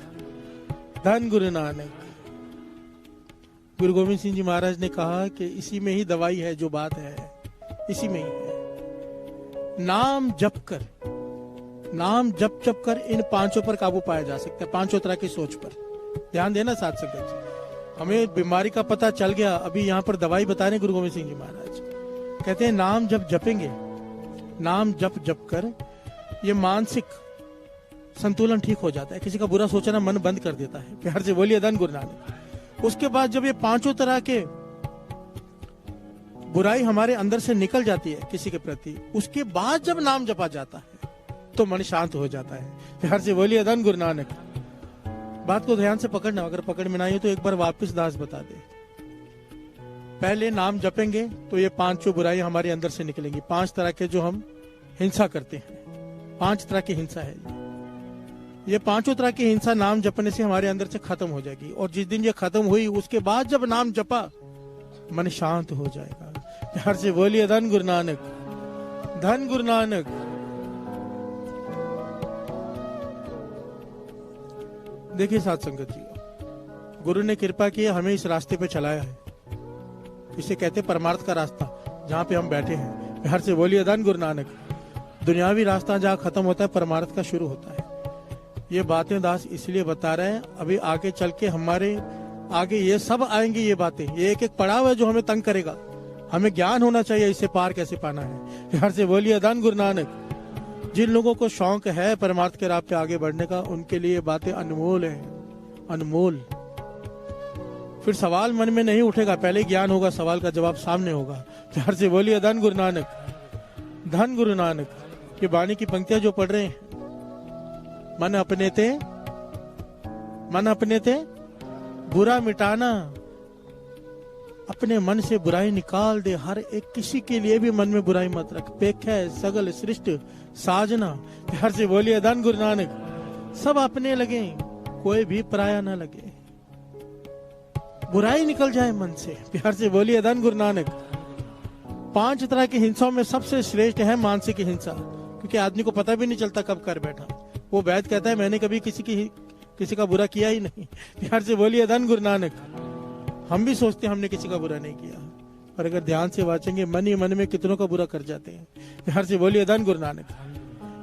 धन गुरु नानक। गुरु गोविंद सिंह जी महाराज ने कहा कि इसी में ही दवाई है, जो बात है इसी में ही है। नाम जप कर, नाम जप जप कर इन 5 पर काबू पाया जा सकता है, 5 तरह की सोच पर। ध्यान देना साथ संगत। हमें बीमारी का पता चल गया, अभी यहाँ पर दवाई बता रहे गुरु गोविंद सिंह जी महाराज। कहते हैं नाम जब जपेंगे, नाम जप जप कर ये मानसिक संतुलन ठीक हो जाता है। किसी का बुरा सोचना मन बंद कर देता है। प्यार से बोलिए धन गुरु नानक। उसके बाद जब ये 5 तरह के बुराई हमारे अंदर से निकल जाती है किसी के प्रति, उसके बाद जब नाम जपा जाता है तो मन शांत हो जाता है। प्यार से बोलिए धन गुरु नानक। बात को ध्यान से पकड़ना, अगर पकड़ में ना आए तो एक बार वापस दास बता दे। पहले नाम जपेंगे तो ये 5 बुराई हमारे अंदर से निकलेंगी। 5 तरह के जो हम हिंसा करते हैं, 5 तरह की हिंसा है ये 5 तरह की हिंसा नाम जपने से हमारे अंदर से खत्म हो जाएगी। और जिस दिन ये खत्म हुई उसके बाद जब नाम जपा मन शांत हो जाएगा। प्यार से बोलिए धन गुरु नानक, धन गुरु नानक। देखिए साध संगत जी, गुरु ने कृपा की, हमें इस रास्ते पे चलाया है। इसे कहते परमार्थ का रास्ता, जहाँ पे हम बैठे हैं। प्यार से बोलिए धन गुरु नानक। दुनियावी रास्ता जहाँ खत्म होता है, परमार्थ का शुरू होता है। ये बातें दास इसलिए बता रहे हैं, अभी आगे चल के हमारे आगे ये सब आएंगी। ये बातें, ये एक एक पड़ाव है जो हमें तंग करेगा। हमें ज्ञान होना चाहिए इससे पार कैसे पाना है। प्यार से बोलिए धन गुरु नानक। जिन लोगों को शौक है परमार्थ के राह पे आगे बढ़ने का, उनके लिए बातें अनमोल है, अनमोल। फिर सवाल मन में नहीं उठेगा, पहले ज्ञान होगा, सवाल का जवाब सामने होगा। प्यार से बोलिए धन गुरु नानक, धन गुरु नानक। ये वाणी की पंक्तियां जो पढ़ रहे हैं, मन अपने थे, मन अपने थे बुरा मिटाना, अपने मन से बुराई निकाल दे। हर एक किसी के लिए भी मन में बुराई मत रख। पेख है सगल सृष्ट साजना। प्यार से बोलिए धन गुरु नानक। सब अपने लगे, कोई भी पराया ना लगे, बुराई निकल जाए मन से। प्यार से बोलिए धन गुरु नानक। 5 तरह की हिंसाओं में सबसे श्रेष्ठ है मानसिक हिंसा, क्योंकि आदमी को पता भी नहीं चलता कब कर बैठा। वो वैद्य कहता है मैंने कभी किसी का बुरा किया ही नहीं। प्यार से बोलिए धन गुरु नानक। हम भी सोचते हैं हमने किसी का बुरा नहीं किया, पर अगर ध्यान से वाचेंगे मन ही मन में कितनों का बुरा कर जाते हैं। प्यार से बोलिए धन गुरु नानक।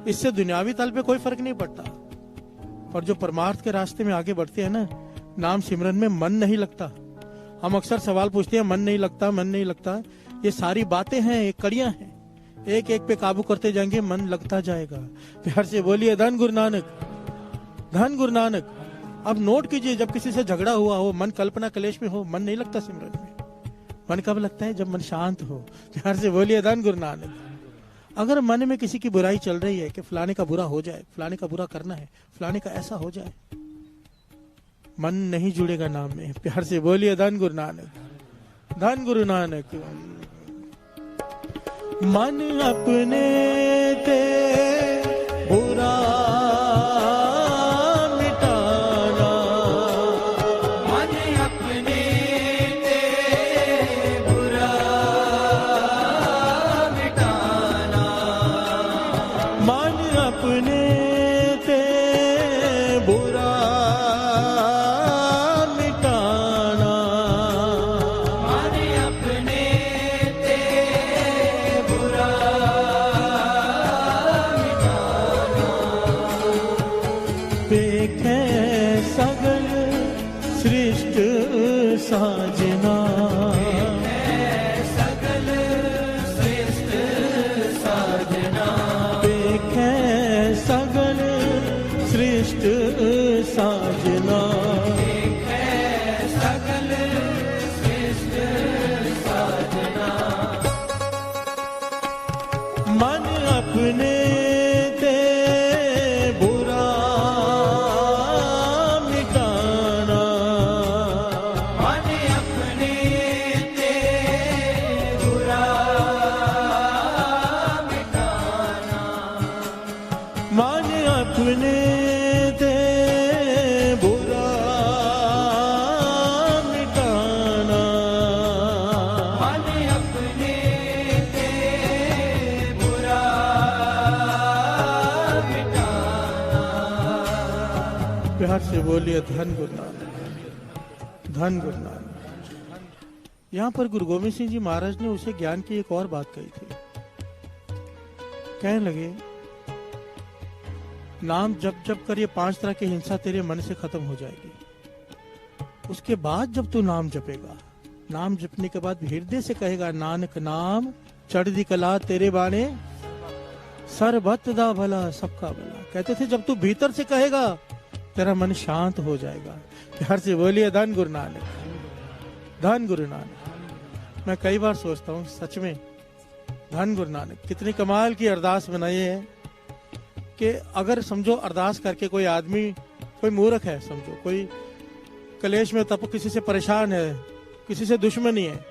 इससे दुनियावी तल पे कोई फर्क नहीं पड़ता, पर जो परमार्थ के रास्ते में आगे बढ़ते हैं ना, नाम सिमरन में मन नहीं लगता। हम अक्सर सवाल पूछते हैं, मन नहीं लगता, मन नहीं लगता। ये सारी बातें हैं, ये कड़ियां हैं। एक एक पे काबू करते जाएंगे, मन लगता जाएगा। प्यार से बोलिए धन गुरु नानक, धन गुरु नानक। अब नोट कीजिए, जब किसी से झगड़ा हुआ हो, मन कल्पना क्लेश में हो, मन नहीं लगता सिमरन में। मन कब लगता है? जब मन शांत हो। प्यार से बोलिए धन गुरु नानक। अगर मन में किसी की बुराई चल रही है कि फलाने का बुरा हो जाए, फलाने का बुरा करना है, फलाने का ऐसा हो जाए, मन नहीं जुड़ेगा नाम में। प्यार से बोलिए धन गुरु नानक, धन गुरु नानक। मन अपने ते बुरा मिटाना, मन अपने ते बुरा मिटाना, मन अपने ते बुरा मिटाना, मन अपने ते बुरा मिटाना। पेखे सगल सृष्ट साजना, सकल श्रेष्ठ साधना, पेखे सगल सृष्ट साजना। सकल श्रेष्ठ साधना। मन अपने ते बुरा मिटाना, मन अपने ते बुरा मिटाना, मन अपने ते बुरा मिटाना, मन अपने ते बुरा मिटाना। प्यार से बोलिए धन गुरु नानक, धन गुरु नानक। यहाँ पर गुरु गोविंद सिंह जी महाराज ने उसे ज्ञान की एक और बात कही थी। कहने लगे, नाम जप जप कर ये 5 तरह की हिंसा तेरे मन से खत्म हो जाएगी। उसके बाद जब तू नाम जपेगा, नाम जपने के बाद हृदय से कहेगा, नानक नाम चढ़दी कला तेरे बाणे, सरबत दा भला सबका भला। कहते थे जब तू भीतर से कहेगा, तेरा मन शांत हो जाएगा। प्यार से बोलिए धन गुरु नानक, धन गुरु नानक। मैं कई बार सोचता हूँ सच में, धन गुरु नानक कितनी कमाल की अरदास बनाई है कि अगर समझो अरदास करके कोई आदमी, कोई मूर्ख है, समझो कोई कलेश में तब किसी से परेशान है, किसी से दुश्मनी है,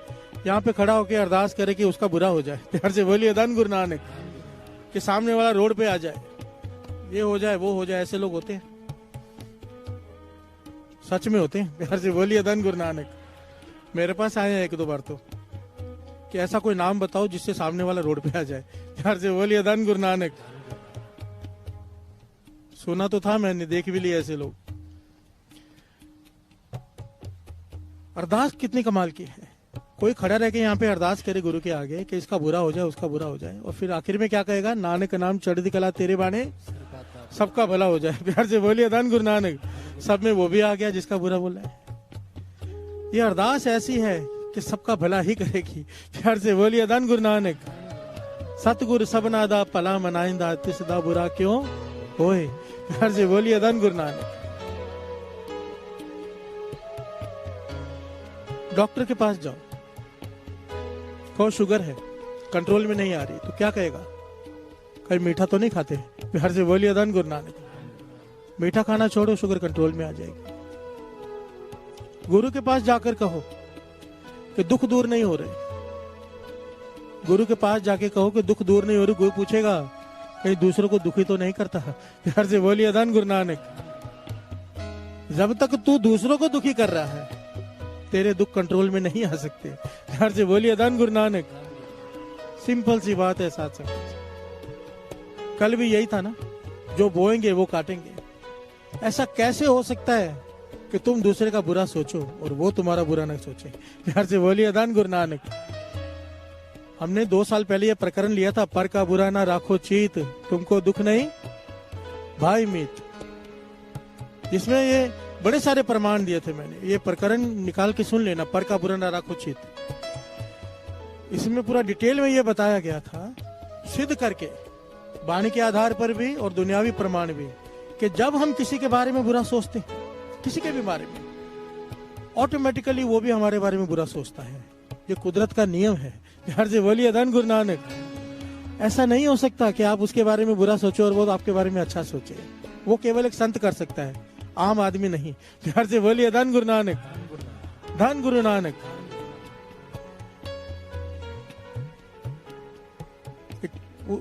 यहाँ पे खड़ा होकर अरदास करे कि उसका बुरा हो जाए। प्यार से बोलिए धन गुरु नानक। कि सामने वाला रोड पे आ जाए, ये हो जाए, वो हो जाए। ऐसे लोग होते हैं, सच में होते हैं। प्यार से बोलिए धन गुरु नानक। मेरे पास आए हैं 1-2 बार तो कि ऐसा कोई नाम बताओ जिससे सामने वाला रोड पे आ जाए। प्यार से बोलिए धन गुरु नानक। सुना तो था मैंने, देख भी लिए ऐसे लोग। अरदास कितनी कमाल की है। कोई खड़ा रह के यहाँ पे अरदास करे गुरु के आगे कि इसका बुरा हो जाए, उसका बुरा हो जाए, और फिर आखिर में क्या कहेगा, नानक नाम चढ़ती कला तेरे बाणे सबका भला हो जाए। प्यार से बोलिए धन गुरु नानक। सब में वो भी आ गया जिसका बुरा बोला है। ये अरदास ऐसी है कि सबका भला ही करेगी। प्यार से बोलिए धन गुरु नानक। सतगुरु सबना दा भला मनाइंदा, तिसदा बुरा क्यों होए। प्यार से बोलिए धन गुरु नानक। डॉक्टर के पास जाओ, कहो शुगर है, कंट्रोल में नहीं आ रही, तो क्या कहेगा, कहीं मीठा तो नहीं खाते। प्यार से बोलिए धन गुरु नानक। मीठा खाना छोड़ो, शुगर कंट्रोल में आ जाएगी। गुरु के पास जाकर कहो कि दुख दूर नहीं हो रहे, गुरु के पास जाके कहो कि दुख दूर नहीं हो रही, गुरु पूछेगा कहीं दूसरों को दुखी तो नहीं करता। प्यार से बोलिए धन गुरु नानक। जब तक तू दूसरों को दुखी कर रहा है, तेरे दुख कंट्रोल में नहीं आ सकते। प्यार से बोलिए धन गुरु नानक। सिंपल सी बात है साथ संगत। कल भी यही था ना, जो बोएंगे वो काटेंगे। ऐसा कैसे हो सकता है कि तुम दूसरे का बुरा सोचो और वो तुम्हारा बुरा न सोचे। प्यार से बोलिए धन गुरु नानक। हमने 2 साल पहले ये प्रकरण लिया था, पर का बुरा ना राखो चीत, तुमको दुख नहीं भाई मीत। इसमें ये बड़े सारे प्रमाण दिए थे मैंने, ये प्रकरण निकाल के सुन लेना, पर का बुरा ना राखो चित। इसमें पूरा डिटेल में ये बताया गया था, सिद्ध करके, वाणी के आधार पर भी और दुनियावी प्रमाण भी, कि जब हम किसी के बारे में बुरा सोचते हैं, किसी के भी बारे में, ऑटोमेटिकली वो भी हमारे बारे में बुरा सोचता है। ये कुदरत का नियम है। प्यार से बोलिए धन गुरु नानक। ऐसा नहीं हो सकता कि आप उसके बारे में बुरा सोचो और वो आपके बारे में अच्छा सोचे। वो केवल एक संत कर सकता है, आम आदमी नहीं। प्यार से बोलिए धन गुरु नानक। धन गुरु नानक।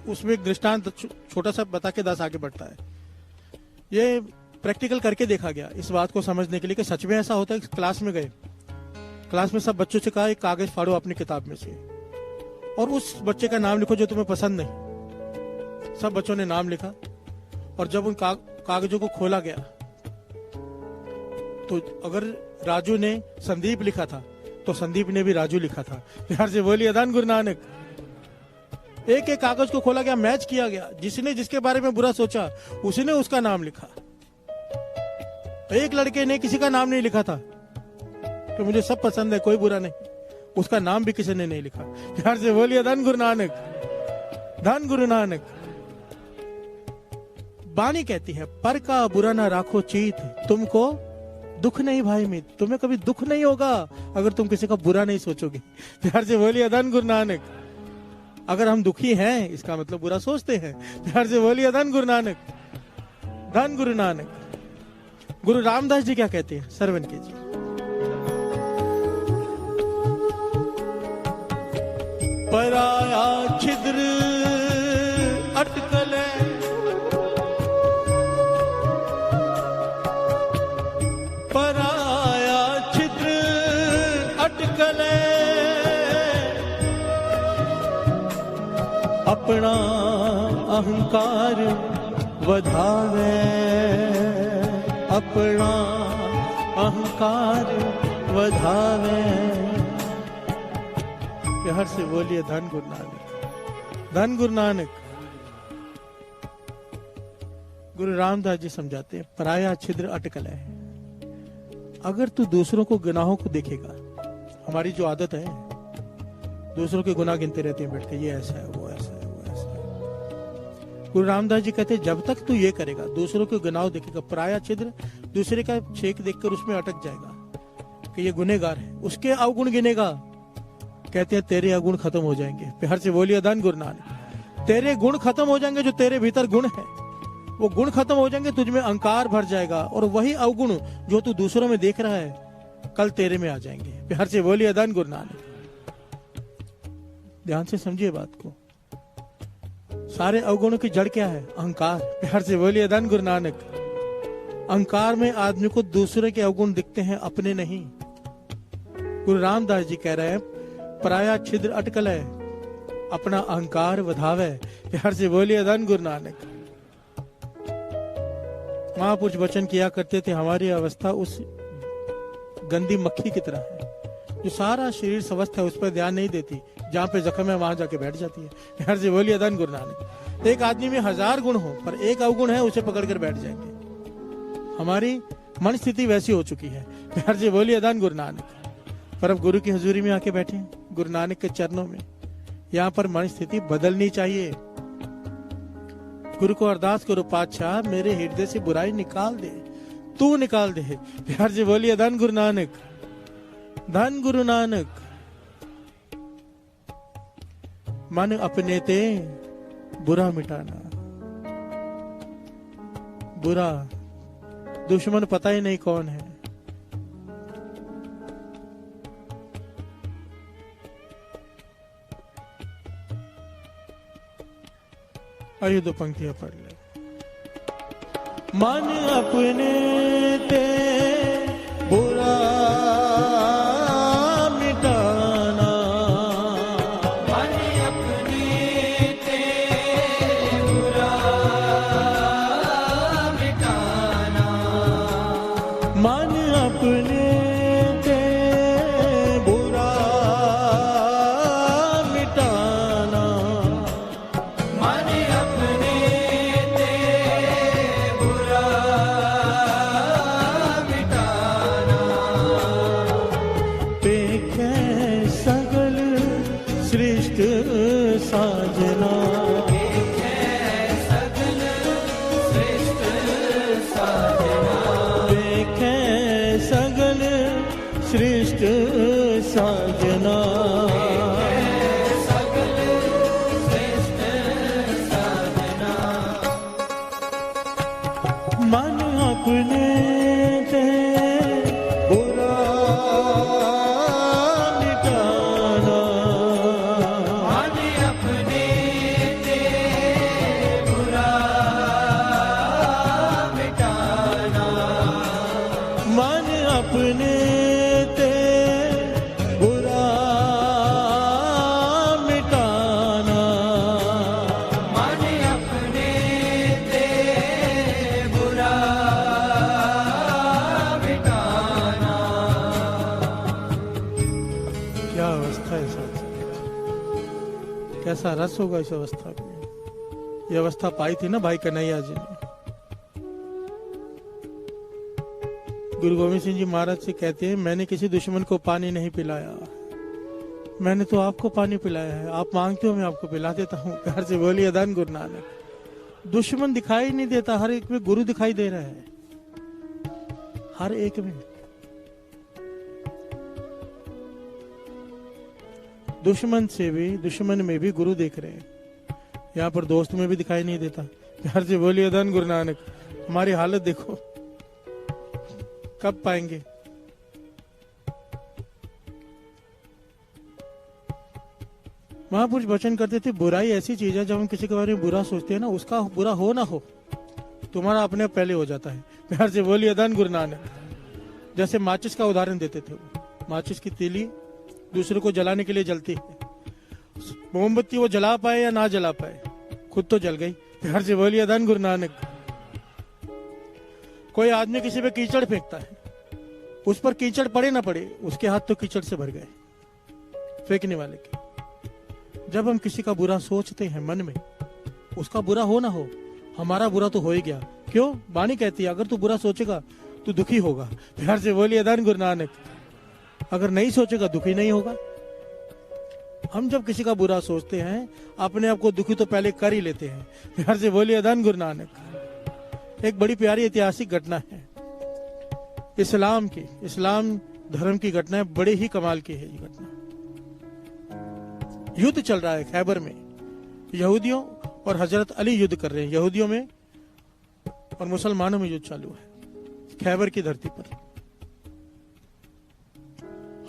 उसमें एक दृष्टांत छोटा सा बता के 10 आगे बढ़ता है। ये प्रैक्टिकल करके देखा गया इस बात को समझने के लिए कि सच में ऐसा होता है। क्लास में गए, क्लास में सब बच्चों से कहा एक कागज फाड़ो अपनी किताब में से और उस बच्चे का नाम लिखो जो तुम्हें पसंद नहीं। सब बच्चों ने नाम लिखा और जब उन कागजों को खोला गया तो अगर राजू ने संदीप लिखा था तो संदीप ने भी राजू लिखा था। प्यार से बोलिए धन गुरु नानक। एक एक कागज को खोला गया, मैच किया गया, जिसने जिसके बारे में बुरा सोचा उसने उसका नाम लिखा। एक लड़के ने किसी का नाम नहीं लिखा था कि मुझे सब पसंद है कोई बुरा नहीं, उसका नाम भी किसी ने नहीं लिखा। प्यार से बोलिए धन गुरु नानक। धन गुरु नानक। वाणी कहती है, पर का बुरा ना राखो चीत, तुमको दुख नहीं भाई मीत। तुम्हें कभी दुख नहीं होगा अगर तुम किसी का बुरा नहीं सोचोगे। प्यार से बोलिए धन गुरु नानक। अगर हम दुखी हैं इसका मतलब बुरा सोचते हैं। प्यार से बोलिए धन गुरु नानक। धन गुरु नानक। गुरु रामदास जी क्या कहते हैं, सरवन के जी। पराया छिद्र अटकले, पराया छिद्र अटकले, अपना अहंकार वधावे, अपना अहंकार वधावे। प्यार से बोलिए धन गुरु नानक। धन गुरु नानक। गुरु रामदास जी समझाते हैं, पराया छिद्र अटकल है। अगर तू दूसरों को गुनाहों को देखेगा, हमारी जो आदत है दूसरों के गुनाह गिनते रहते हैं बैठ के, ये ऐसा है वो ऐसा है वो ऐसा है। गुरु रामदास जी कहते हैं जब तक तू ये करेगा, दूसरों के गुनाह देखेगा, पराया छिद्र दूसरे का छेक देखकर उसमें अटक जाएगा कि ये गुनहगार है, उसके अवगुण गिनेगा, कहते हैं तेरे अवगुण खत्म हो जाएंगे। प्यार से बोलिए धन गुरु नानक। तेरे गुण खत्म हो जाएंगे, जो तेरे भीतर गुण है वो गुण खत्म हो जाएंगे, तुझ में अहंकार भर जाएगा और वही अवगुण जो तू दूसरों में देख रहा है कल तेरे में आ जाएंगे। प्यार से बोलिए धन गुरु नानक। ध्यान से समझिए बात को। सारे अवगुणों की जड़ क्या है? अहंकार। प्यार से बोलिए धन गुरु नानक। अहंकार में आदमी को दूसरे के अवगुण दिखते हैं, अपने नहीं। गुरु रामदास जी कह रहे हैं पराया छिद्र अटकल है, अपना अहंकार वधावे। प्यार से बोलिए धन गुरु नानक। महापुरुष वचन किया करते थे, हमारी अवस्था उस गंदी मक्खी की तरह है जो सारा शरीर स्वस्थ है, उस पर ध्यान नहीं देती, जहां पे जख्म है वहां जाके बैठ जाती है। प्यार से बोलिए धन गुरु नानक। एक आदमी में 1000 गुण हो पर एक अवगुण है, उसे पकड़ कर बैठ जाएंगे। हमारी मन स्थिति वैसी हो चुकी है। प्यार से बोलिए धन गुरु नानक। पर अब गुरु की हजूरी में आके बैठे हैं, गुरु नानक के चरणों में। यहाँ पर मन स्थिति बदलनी चाहिए। गुरु को अरदास करो, पातशाह मेरे हृदय से बुराई निकाल दे, तू निकाल दे। प्यार से बोलिए धन गुरु नानक, धन गुरु नानक। मन अपने ते बुरा मिटाना। बुरा दुश्मन पता ही नहीं कौन है। आइए 2 पंक्तियां पढ़ ले। मन अपने ते बुरा मिटाना, मन अपने ते बुरा मिटाना, मन अपने ते बुरा मिटाना, मन अपने ते बुरा मिटाना। पेखे सगल सृष्ट साजना, सगल श्रेष्ठ साजना, पेखे सगल सृष्ट साजना। सगल श्रेष्ठ साजना। मन अपने ते बुरा मिटाना, मन अपने ते बुरा मिटाना, मन अपने ते बुरा मिटाना, मन अपने ते बुरा मिटाना। क्या अवस्था है साथ, कैसा रस होगा इस अवस्था में। ये अवस्था पाई थी ना भाई कन्हैया जी ने। गुरु गोविंद सिंह जी महाराज से कहते हैं, मैंने किसी दुश्मन को पानी नहीं पिलाया, मैंने तो आपको पानी पिलाया है, आप मांगते हो मैं आपको पिला देता हूँ। प्यार से बोलिए धन गुरु नानक। दुश्मन दिखाई नहीं देता, हर एक में गुरु दिखाई दे रहा है, हर एक में। दुश्मन में भी गुरु देख रहे हैं। यहाँ पर दोस्त में भी दिखाई नहीं देता। प्यार से बोलिए धन गुरु नानक। हमारी हालत देखो, कब पाएंगे। महापुरुष वचन करते थे, बुराई ऐसी चीज है, जब हम किसी के बारे में बुरा सोचते हैं ना, उसका बुरा हो ना हो, तुम्हारा अपने आप पहले हो जाता है। प्यार से बोलिए धन गुरु नानक। जैसे माचिस का उदाहरण देते थे, माचिस की तीली दूसरे को जलाने के लिए जलती है। मोमबत्ती वो जला पाए या ना जला पाए, खुद तो जल गई। प्यार से बोलिए धन गुरु नानक। कोई आदमी किसी पे कीचड़ फेंकता है, उस पर कीचड़ पड़े ना पड़े, उसके हाथ तो कीचड़ से भर गए फेंकने वाले के। जब हम किसी का बुरा सोचते हैं मन में, उसका बुरा हो ना हो, हमारा बुरा तो हो ही गया। क्यों? वाणी कहती है, अगर तू बुरा सोचेगा तो दुखी होगा। प्यार से बोलिए धन गुरु नानक। अगर नहीं सोचेगा दुखी नहीं होगा। हम जब किसी का बुरा सोचते हैं, अपने आप को दुखी तो पहले कर ही लेते हैं। प्यार से बोलिए धन गुरु नानक। एक बड़ी प्यारी ऐतिहासिक घटना है इस्लाम की, इस्लाम धर्म की घटना है, बड़े ही कमाल की है ये घटना। युद्ध चल रहा है खैबर में, यहूदियों और हजरत अली युद्ध कर रहे हैं। यहूदियों में और मुसलमानों में युद्ध चालू है खैबर की धरती पर।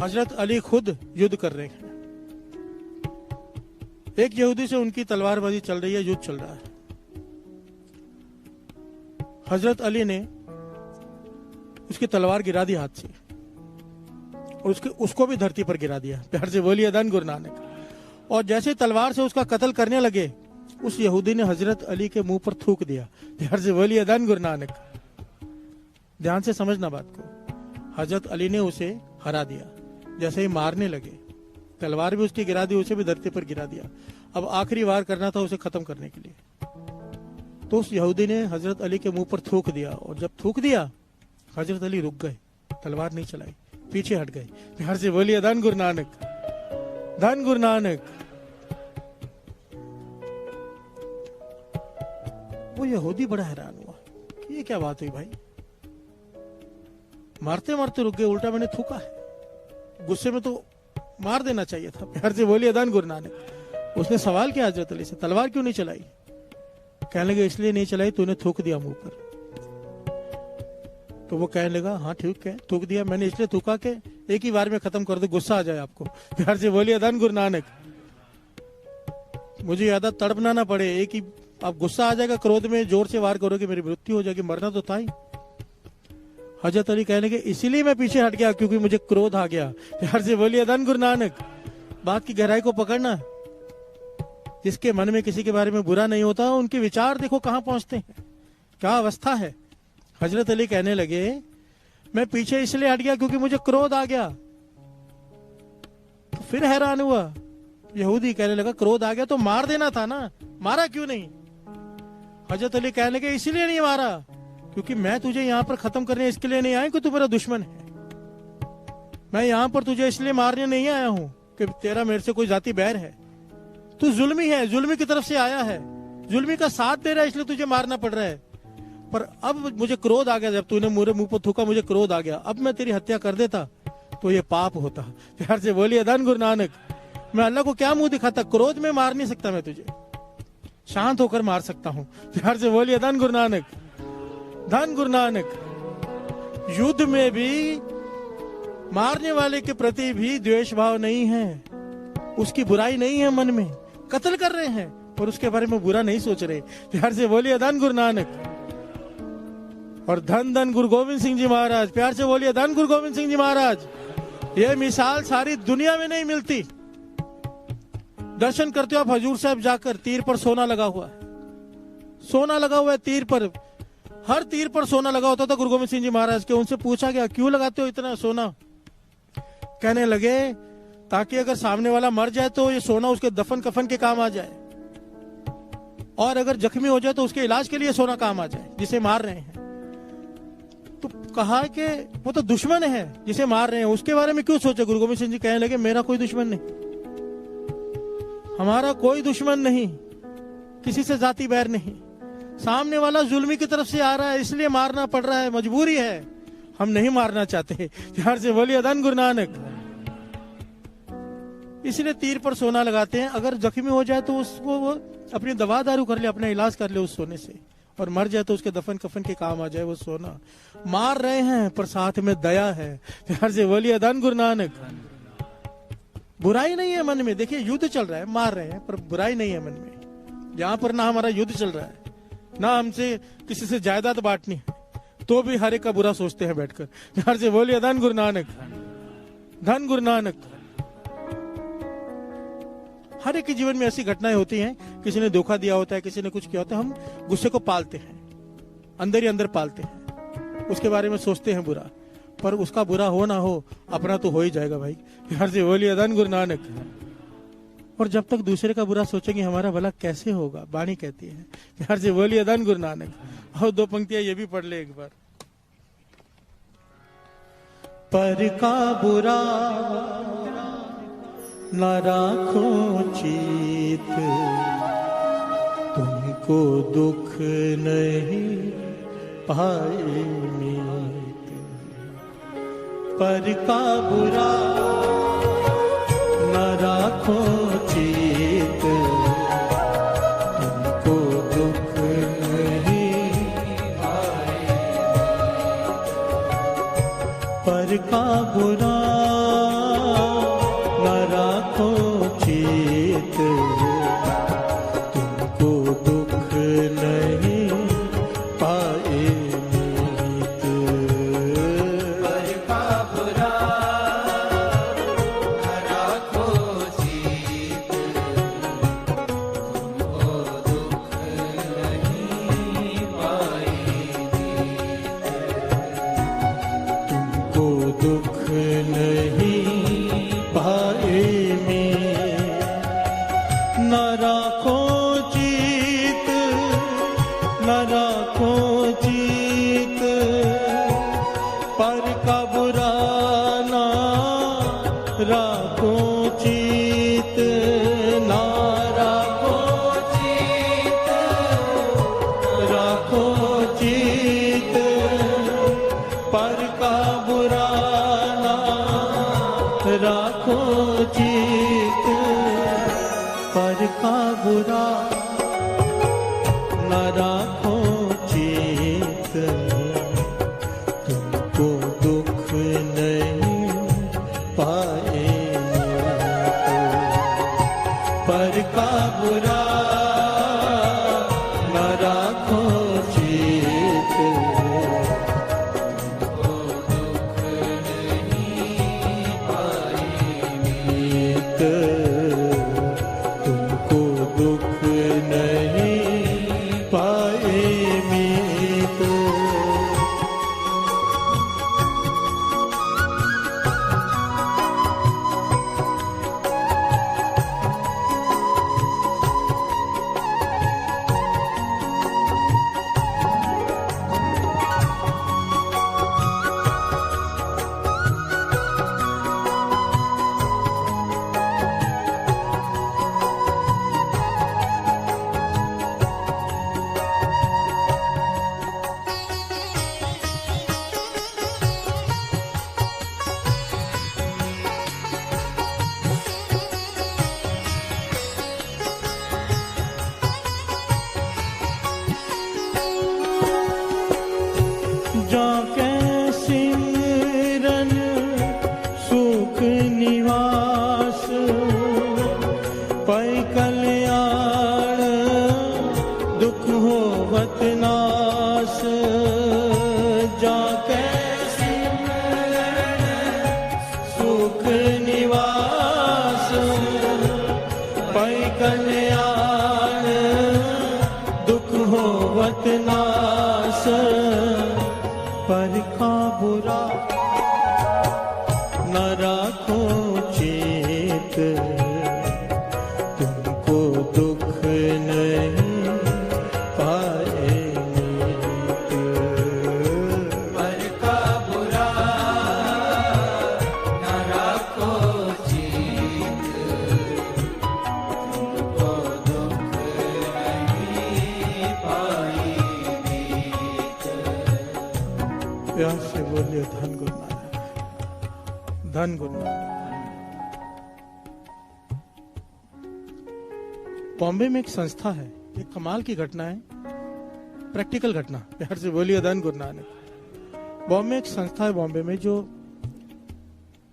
हजरत अली खुद युद्ध कर रहे हैं। एक यहूदी से उनकी तलवारबाजी चल रही है, युद्ध चल रहा है। हजरत अली ने उसकी तलवार गिरा दी हाथ से और उसको भी धरती पर गिरा दिया। प्यार से बोलिए धन गुरु नानक। और जैसे तलवार से उसका कत्ल करने लगे, उस यहूदी ने हजरत अली के मुंह पर थूक दिया। प्यार से बोलिए धन गुरु नानक। ध्यान से समझना बात को। हजरत अली ने उसे हरा दिया। जैसे ही मारने लगे, तलवार भी उसकी गिरा दी, उसे भी धरती पर गिरा दिया। अब आखिरी वार करना था उसे खत्म करने के लिए, तो उस यहूदी ने हजरत अली के मुंह पर थूक दिया। और जब थूक दिया, हजरत अली रुक गए, तलवार नहीं चलाई, पीछे हट गए। प्यार से बोलिए धन गुरु नानक, धन गुरु नानक। वो यहूदी बड़ा हैरान हुआ कि ये क्या बात हुई भाई, मारते मारते रुक गए, उल्टा मैंने थूका है। गुस्से में तो मार देना चाहिए था। प्यार से बोलिए धन गुरु नानक। उसने सवाल किया हजरत अली से, तलवार क्यों नहीं चलाई? कहने लगे इसलिए नहीं चलाई, तूने थूक दिया मुंह पर। तो वो कहने लगा हाँ ठीक है, थूक दिया मैंने, इसलिए थूका के एक ही बार में खत्म कर दो, गुस्सा आ जाए आपको। प्यार से बोलिए धन गुरु नानक। मुझे याद तड़पना ना पड़े, एक ही आप गुस्सा आ जाएगा, क्रोध में जोर से वार करोगे, मेरी मृत्यु हो जाएगी, मरना तो था ही। हजरत अली कहने के इसीलिए मैं पीछे हट गया क्योंकि मुझे क्रोध आ गया। प्यार से बोलिए धन गुरु नानक। बात की गहराई को पकड़ना। जिसके मन में किसी के बारे में बुरा नहीं होता, उनके विचार देखो कहां पहुंचते हैं, क्या अवस्था है। हजरत अली कहने लगे मैं पीछे इसलिए हट गया क्योंकि मुझे क्रोध आ गया। तो फिर हैरान हुआ यहूदी, कहने लगा क्रोध आ गया तो मार देना था ना, मारा क्यों नहीं? हजरत अली कहने लगे इसीलिए नहीं मारा क्योंकि मैं तुझे यहाँ पर खत्म करने इसके लिए नहीं आया कि तू मेरा दुश्मन है। मैं यहाँ पर तुझे इसलिए मारने नहीं आया हूँ कि तेरा मेरे से कोई जाति बैर है। तू जुल्मी है, जुल्मी की तरफ से आया है, जुल्मी का साथ दे रहा है, इसलिए तुझे मारना पड़ रहा है। पर अब मुझे क्रोध आ गया, जब तूने मेरे मुंह पर थूका मुझे क्रोध आ गया, अब मैं तेरी हत्या कर देता तो ये पाप होता। प्यार से बोलिए धन गुरु नानक। मैं अल्लाह को क्या मुंह दिखाता, क्रोध में मार नहीं सकता मैं तुझे, शांत होकर मार सकता हूँ। प्यार से बोलिए धन गुरु नानक, धन गुरु नानक। युद्ध में भी मारने वाले के प्रति भी द्वेष भाव नहीं है, उसकी बुराई नहीं है मन में, कत्ल कर रहे हैं और उसके बारे में बुरा नहीं सोच रहे। प्यार से बोलिए धन गुरु नानक। और धन धन गुरु गोविंद सिंह जी महाराज। प्यार से बोलिए धन गुरु गोविंद सिंह जी महाराज। ये मिसाल सारी दुनिया में नहीं मिलती। दर्शन करते हो आप हजूर साहब जाकर, तीर पर सोना लगा हुआ है, सोना लगा हुआ है तीर पर, हर तीर पर सोना लगा होता था गुरु गोविंद सिंह जी महाराज के। उनसे पूछा गया क्यों लगाते हो इतना सोना? कहने लगे ताकि अगर सामने वाला मर जाए तो ये सोना उसके दफन कफन के काम आ जाए, और अगर जख्मी हो जाए तो उसके इलाज के लिए सोना काम आ जाए जिसे मार रहे हैं। तो कहा कि वो तो दुश्मन है जिसे मार रहे हैं, उसके बारे में क्यों सोचे? गुरु गोविंद सिंह जी कहने लगे मेरा कोई दुश्मन नहीं, हमारा कोई दुश्मन नहीं, किसी से जाति बैर नहीं, सामने वाला जुल्मी की तरफ से आ रहा है इसलिए मारना पड़ रहा है, मजबूरी है, हम नहीं मारना चाहते। प्यार से बोलिए धन गुरु नानक। इसलिए तीर पर सोना लगाते हैं, अगर जख्मी हो जाए तो उसको वो अपनी दवा दारू कर ले, अपना इलाज कर ले उस सोने से, और मर जाए तो उसके दफन कफन के काम आ जाए वो सोना। मार रहे हैं पर साथ में दया है। प्यार से बोलिए धन गुरु नानक। बुराई नहीं है मन में। देखिए युद्ध चल रहा है, मार रहे हैं पर बुराई नहीं है मन में। यहाँ पर ना हमारा युद्ध चल रहा है, ना हमसे किसी से जायदाद बांटनी है, तो भी हर एक का बुरा सोचते हैं बैठकर। प्यार से बोलिए धन गुरु नानक, धन गुरु नानक। हर एक के जीवन में ऐसी घटनाएं होती हैं, किसी ने धोखा दिया होता है, किसी ने कुछ किया होता है, हम गुस्से को पालते हैं, अंदर ही अंदर पालते हैं, उसके बारे में सोचते हैं बुरा, पर उसका बुरा हो ना हो अपना तो हो ही जाएगा भाई। प्यार से बोलिए धन गुरु नानक। और जब तक दूसरे का बुरा सोचेंगे हमारा भला कैसे होगा, वाणी कहती है। प्यार से बोलिए धन गुरु नानक। और दो पंक्तियां ये भी पढ़ ले एक बार। पर का बुरा न राखो चित, तुमको दुख नहीं पाए मीत। पर का बुरा न राखो चित, तुमको दुख नहीं पाए। पर का बुरा न राखो चित, तुमको दुख नहीं पाए मीत। पर का बुरा दुख नहीं पाए में, न राखो जीत, न राखो जीत, पर का बुरा ना राखो जीत, ना राखो जीत, राखो जीत, पर का बुरा ना राखो जीत, पर का बुरा न राखो जीत, तुमको दुख नहीं पाएंगे तो, पर का बुरा न राखो जीत, तुमको दुख नहीं पाएंगे, तुमको दुख नहीं पाए मीत। जाके सिमरन सुख निवास, पै कल्याण दुख होवत नास, जाके सिमरन सुख निवास, पै कल्याण दुख होवत नास, पर का बुरा न राखो चेत, तुमको दुख नहीं पाएंगे, पर का बुरा न राखो जीत, तुमको दुख नहीं पाएंगे। प्यार से बोलिए धन गुरु नानक, धन गुरु नानक। बॉम्बे में एक संस्था है, एक कमाल की घटना है, प्रैक्टिकल घटना, प्यार से बोलिए धन गुरु नानक। बॉम्बे में एक संस्था है बॉम्बे में जो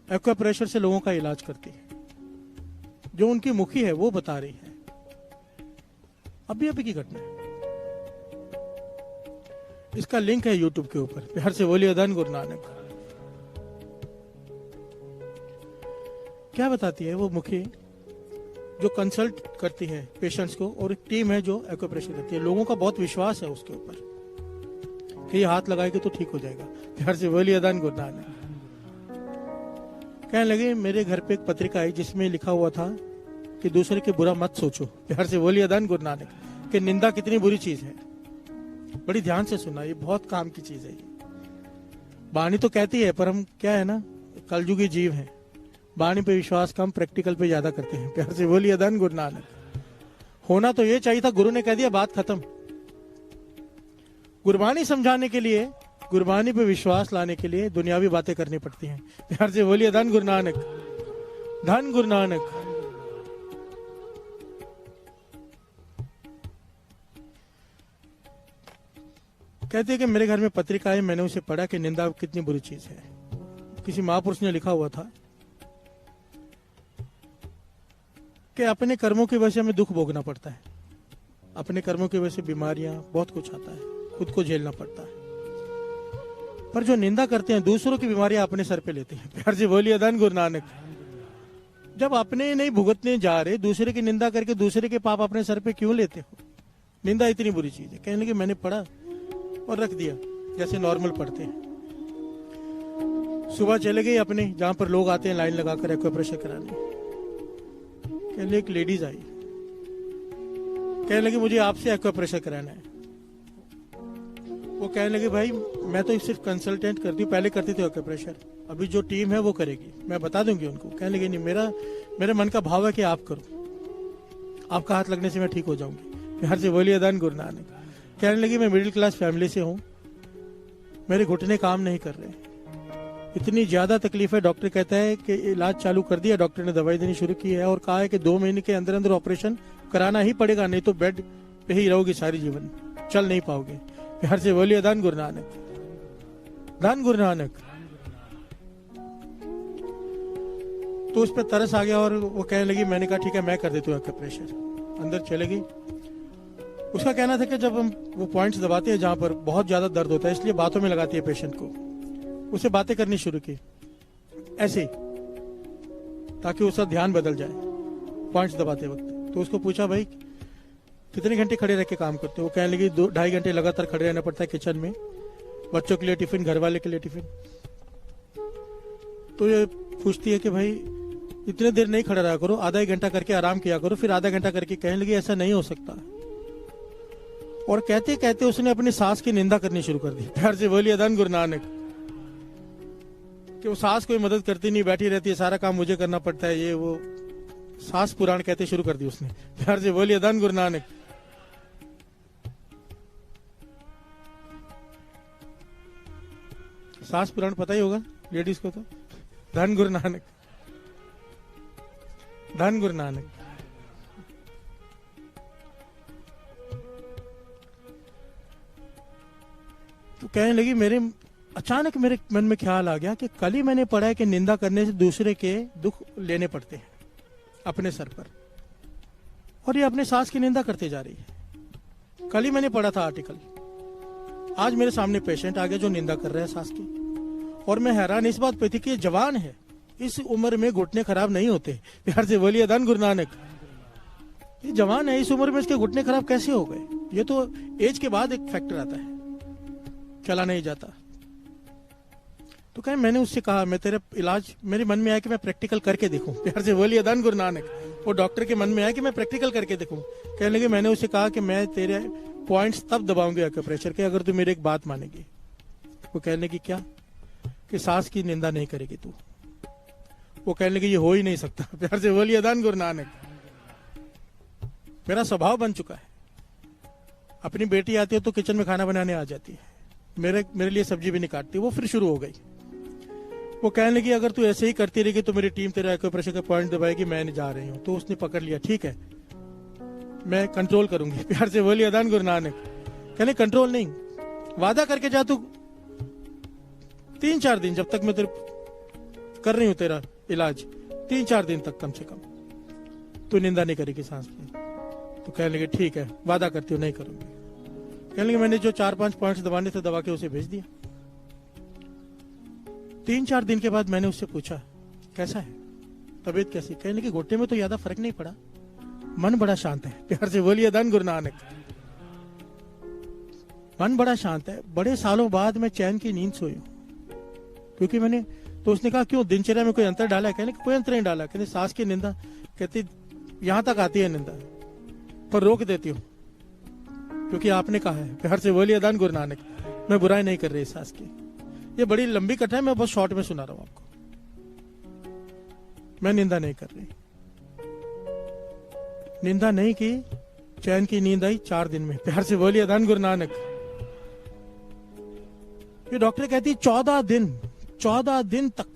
एक्वा प्रेशर से लोगों का इलाज करती है। जो उनकी मुखी है वो बता रही है, अभी अभी की घटना है। इसका लिंक है यूट्यूब के ऊपर, प्यार से बोलिए धन गुरु नानक। क्या बताती है वो मुखी जो कंसल्ट करती है पेशेंट्स को, और एक टीम है जो एक्यूप्रेशर करती है। लोगों का बहुत विश्वास है उसके ऊपर कि ये हाथ लगाएगी तो ठीक हो जाएगा। प्यार से बोलिए धन गुरु नानक। कहने लगे मेरे घर पे एक पत्रिका आई जिसमें लिखा हुआ था कि दूसरे के बुरा मत सोचो। प्यार से बोलिए धन गुरु नानक। कि निंदा कितनी बुरी चीज है, बड़ी ध्यान से सुना, ये बहुत काम की चीज है। वाणी तो कहती है पर हम क्या है ना, कलयुगी जीव हैं, वाणी पे विश्वास कम, प्रैक्टिकल पे ज्यादा करते हैं। प्यार से बोलिए धन गुरु नानक। होना तो ये चाहिए था, गुरु ने कह दिया बात खत्म। गुरबानी समझाने के लिए, गुरबानी पे विश्वास लाने के लिए दुनियावी बातें करनी पड़ती हैं। प्यार से बोलिए धन गुरु नानक, धन गुरु नानक। कहते हैं कि मेरे घर में पत्रिका है, मैंने उसे पढ़ा कि निंदा कितनी बुरी चीज है। किसी महापुरुष ने लिखा हुआ था कि अपने कर्मों की वजह से हमें दुख भोगना पड़ता है, अपने कर्मों की वजह से बीमारियां, बहुत कुछ आता है, खुद को झेलना पड़ता है। पर जो निंदा करते हैं दूसरों की बीमारियां अपने सर पे लेते हैं। प्यार से बोलिए धन गुरु नानक। जब अपने नहीं भुगतने जा रहे, दूसरे की निंदा करके दूसरे के पाप अपने सर पे क्यों लेते हो? निंदा इतनी बुरी चीज है। कहने लगे मैंने पढ़ा और रख दिया, जैसे नॉर्मल पढ़ते हैं। सुबह चले गई अपने जहां पर लोग आते हैं लाइन लगाकर एक्यूप्रेशर कराने। कहने एक लेडीज आई, कहने लगी मुझे आपसे एक्यूप्रेशर कराना है। वो कहने लगी भाई मैं तो सिर्फ कंसल्टेंट करती हूँ, पहले करती थी एक्यूप्रेशर, अभी जो टीम है वो करेगी, मैं बता दूंगी उनको। कहने लगी नहीं, मेरे मन का भाव है कि आप करो, आपका हाथ लगने से मैं ठीक हो जाऊंगी। प्यार से बोलिए धन गुरु नानक। कहने लगी मैं मिडिल क्लास फैमिली से हूँ, मेरे घुटने काम नहीं कर रहे, इतनी ज्यादा तकलीफ है। डॉक्टर कहता है कि इलाज चालू कर दिया, डॉक्टर ने दवाई देनी शुरू की है और कहा है कि 2 महीने के अंदर अंदर ऑपरेशन कराना ही पड़ेगा, नहीं तो बेड पे ही रहोगी सारी जीवन, चल नहीं पाओगे। प्यार से बोलिए धन गुरु नानक, धन गुरु नानक। तो उस पर तरस आ गया और वो कहने लगी, मैंने कहा ठीक है मैं कर देती हूँ एक्यूप्रेशर। अंदर चले गई। उसका कहना था कि जब हम वो पॉइंट्स दबाते हैं जहां पर बहुत ज्यादा दर्द होता है, इसलिए बातों में लगाती है पेशेंट को। उसे बातें करनी शुरू की ऐसे, ताकि उसका ध्यान बदल जाए पॉइंट्स दबाते वक्त। तो उसको पूछा भाई कितने घंटे खड़े रह के काम करते हो? वो कहने लगी 2-2.5 घंटे लगातार खड़े रहना पड़ता है किचन में, बच्चों के लिए टिफिन, घर वाले के लिए टिफिन। तो ये पूछती है कि भाई इतने देर नहीं खड़ा रहा करो, आधा 1 घंटा करके आराम किया करो, फिर आधा घंटा करके। कहने लगी ऐसा नहीं हो सकता। और कहते कहते उसने अपनी सास की निंदा करनी शुरू कर दी। प्यार से बोलिए धन गुरु नानक। कि वो सास कोई मदद करती नहीं, बैठी रहती है, सारा काम मुझे करना पड़ता है, ये वो सास पुराण कहते शुरू कर दी उसने। प्यार से बोलिए धन गुरु नानक। सास पुराण पता ही होगा लेडीज को तो। धन गुरु नानक, धन गुरु नानक। तो कहने लगी अचानक मेरे मन में ख्याल आ गया कि कल ही मैंने पढ़ा है कि निंदा करने से दूसरे के दुख लेने पड़ते हैं अपने सर पर, और ये अपने सास की निंदा करते जा रही है। कल ही मैंने पढ़ा था आर्टिकल, आज मेरे सामने पेशेंट आ गया जो निंदा कर रहा है सास की। और मैं हैरान इस बात पे थी कि ये जवान है, इस उम्र में घुटने खराब नहीं होते। प्यार से बोलिए धन गुरु नानक। ये जवान है, इस उम्र में इसके घुटने खराब कैसे हो गए? ये तो एज के बाद एक फैक्टर आता है, चला नहीं जाता। तो कहे मैंने उससे कहा मैं तेरा इलाज, मेरे मन में आया कि मैं प्रैक्टिकल करके देखूं। प्यार से बोलिए धन गुरु नानक। वो डॉक्टर के मन में आया कि मैं प्रैक्टिकल करके देखूं। कहने लगे मैंने उससे कहा कि मैं तेरे पॉइंट्स तब दबाऊंगी एक्यूप्रेशर के अगर तू मेरी एक बात मानेगी। वो कहने लगी क्या? कि सास की निंदा नहीं करेगी तू। वो कहने लगी ये हो ही नहीं सकता। प्यार से बोलिए धन गुरु नानक। मेरा स्वभाव बन चुका है, अपनी बेटी आती है तो किचन में खाना बनाने आ जाती है, मेरे लिए सब्जी भी नहीं काटती। वो फिर शुरू हो गई। वो कहने लगी अगर तू ऐसे ही करती रहेगी तो मेरी टीम तेरा एक्यूप्रेशर का पॉइंट दबाएगी, मैं जा रही हूँ। तो उसने पकड़ लिया, ठीक है मैं कंट्रोल करूंगी। प्यार से बोलिए धन गुरु नानक। कहने कंट्रोल नहीं, वादा करके जा तू 3-4 दिन, जब तक मैं तेरे कर रही हूं तेरा इलाज, 3-4 दिन तक कम से कम तू निंदा नहीं करेगी सांस की। तो कहने लगे ठीक है वादा करती हूँ नहीं करूंगी। कहने लगे मैंने जो 4-5 पॉइंट्स दबाने थे दबा के उसे भेज दिया। 3-4 दिन के बाद मैंने उससे पूछा कैसा है, तबीयत कैसी? कहने लगी घुटने में तो ज्यादा फर्क नहीं पड़ा, मन बड़ा शांत है। प्यार से बोलिए धन गुरु नानक। मन बड़ा शांत है, बड़े सालों बाद मैं चैन की नींद सोई हूं, क्योंकि मैंने। तो उसने कहा क्यों, दिनचर्या में कोई अंतर डाला है? कहने कोई अंतर नहीं डाला। कहते सास की निंदा, कहती यहां तक आती है निंदा, पर रोक देती हूँ क्योंकि आपने कहा है। प्यार से बोलिए धन गुरु नानक। मैं बुराई नहीं कर रही सास की, ये बड़ी लंबी कथा है, मैं बस शॉर्ट में सुना रहा हूं आपको। मैं निंदा नहीं कर रही, निंदा नहीं की, चैन की नींद आई 4 दिन में। प्यार से बोलिए धन गुरु नानक। ये डॉक्टर कहती 14 दिन तक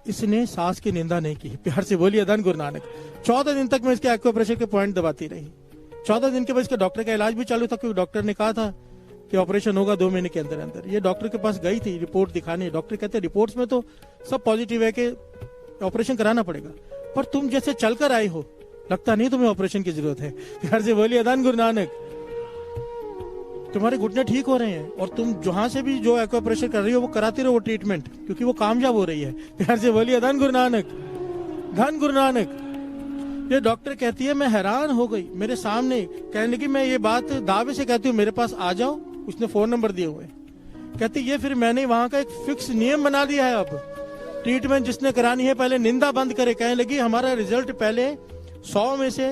इसने सांस की निंदा नहीं की। प्यार से बोलिए धन गुरु नानक। 14 दिन तक मैं इसके एक्यूप्रेशर के पॉइंट दबाती रही। 14 दिन के बाद इसका डॉक्टर का इलाज भी चालू था, क्योंकि डॉक्टर ने कहा था कि ऑपरेशन होगा 2 महीने के अंदर अंदर। ये डॉक्टर के पास गई थी रिपोर्ट दिखाने। डॉक्टर कहते रिपोर्ट्स में तो सब पॉजिटिव है कि ऑपरेशन कराना पड़ेगा, पर तुम जैसे चलकर आई हो लगता नहीं तुम्हें ऑपरेशन की जरूरत है। प्यार से बोलिए धन गुरु नानक। तुम्हारे घुटने ठीक हो रहे हैं और तुम जहां से भी जो एक्यूप्रेशर कर रही हो वो कराती रहो वो ट्रीटमेंट, क्योंकि वो कामयाब हो रही है। प्यार से बोलिए धन गुरु नानक, धन गुरु नानक। ये डॉक्टर कहती है, मैं हैरान हो गई मेरे सामने। कहने लगी मैं ये बात दावे से कहती हूँ, मेरे पास आ जाओ। उसने फोन नंबर दिए हुए, कहती ये फिर मैंने वहां का एक फिक्स नियम बना दिया है। अब ट्रीटमेंट जिसने करानी है पहले निंदा बंद करे। कहने लगी हमारा रिजल्ट पहले 100 में से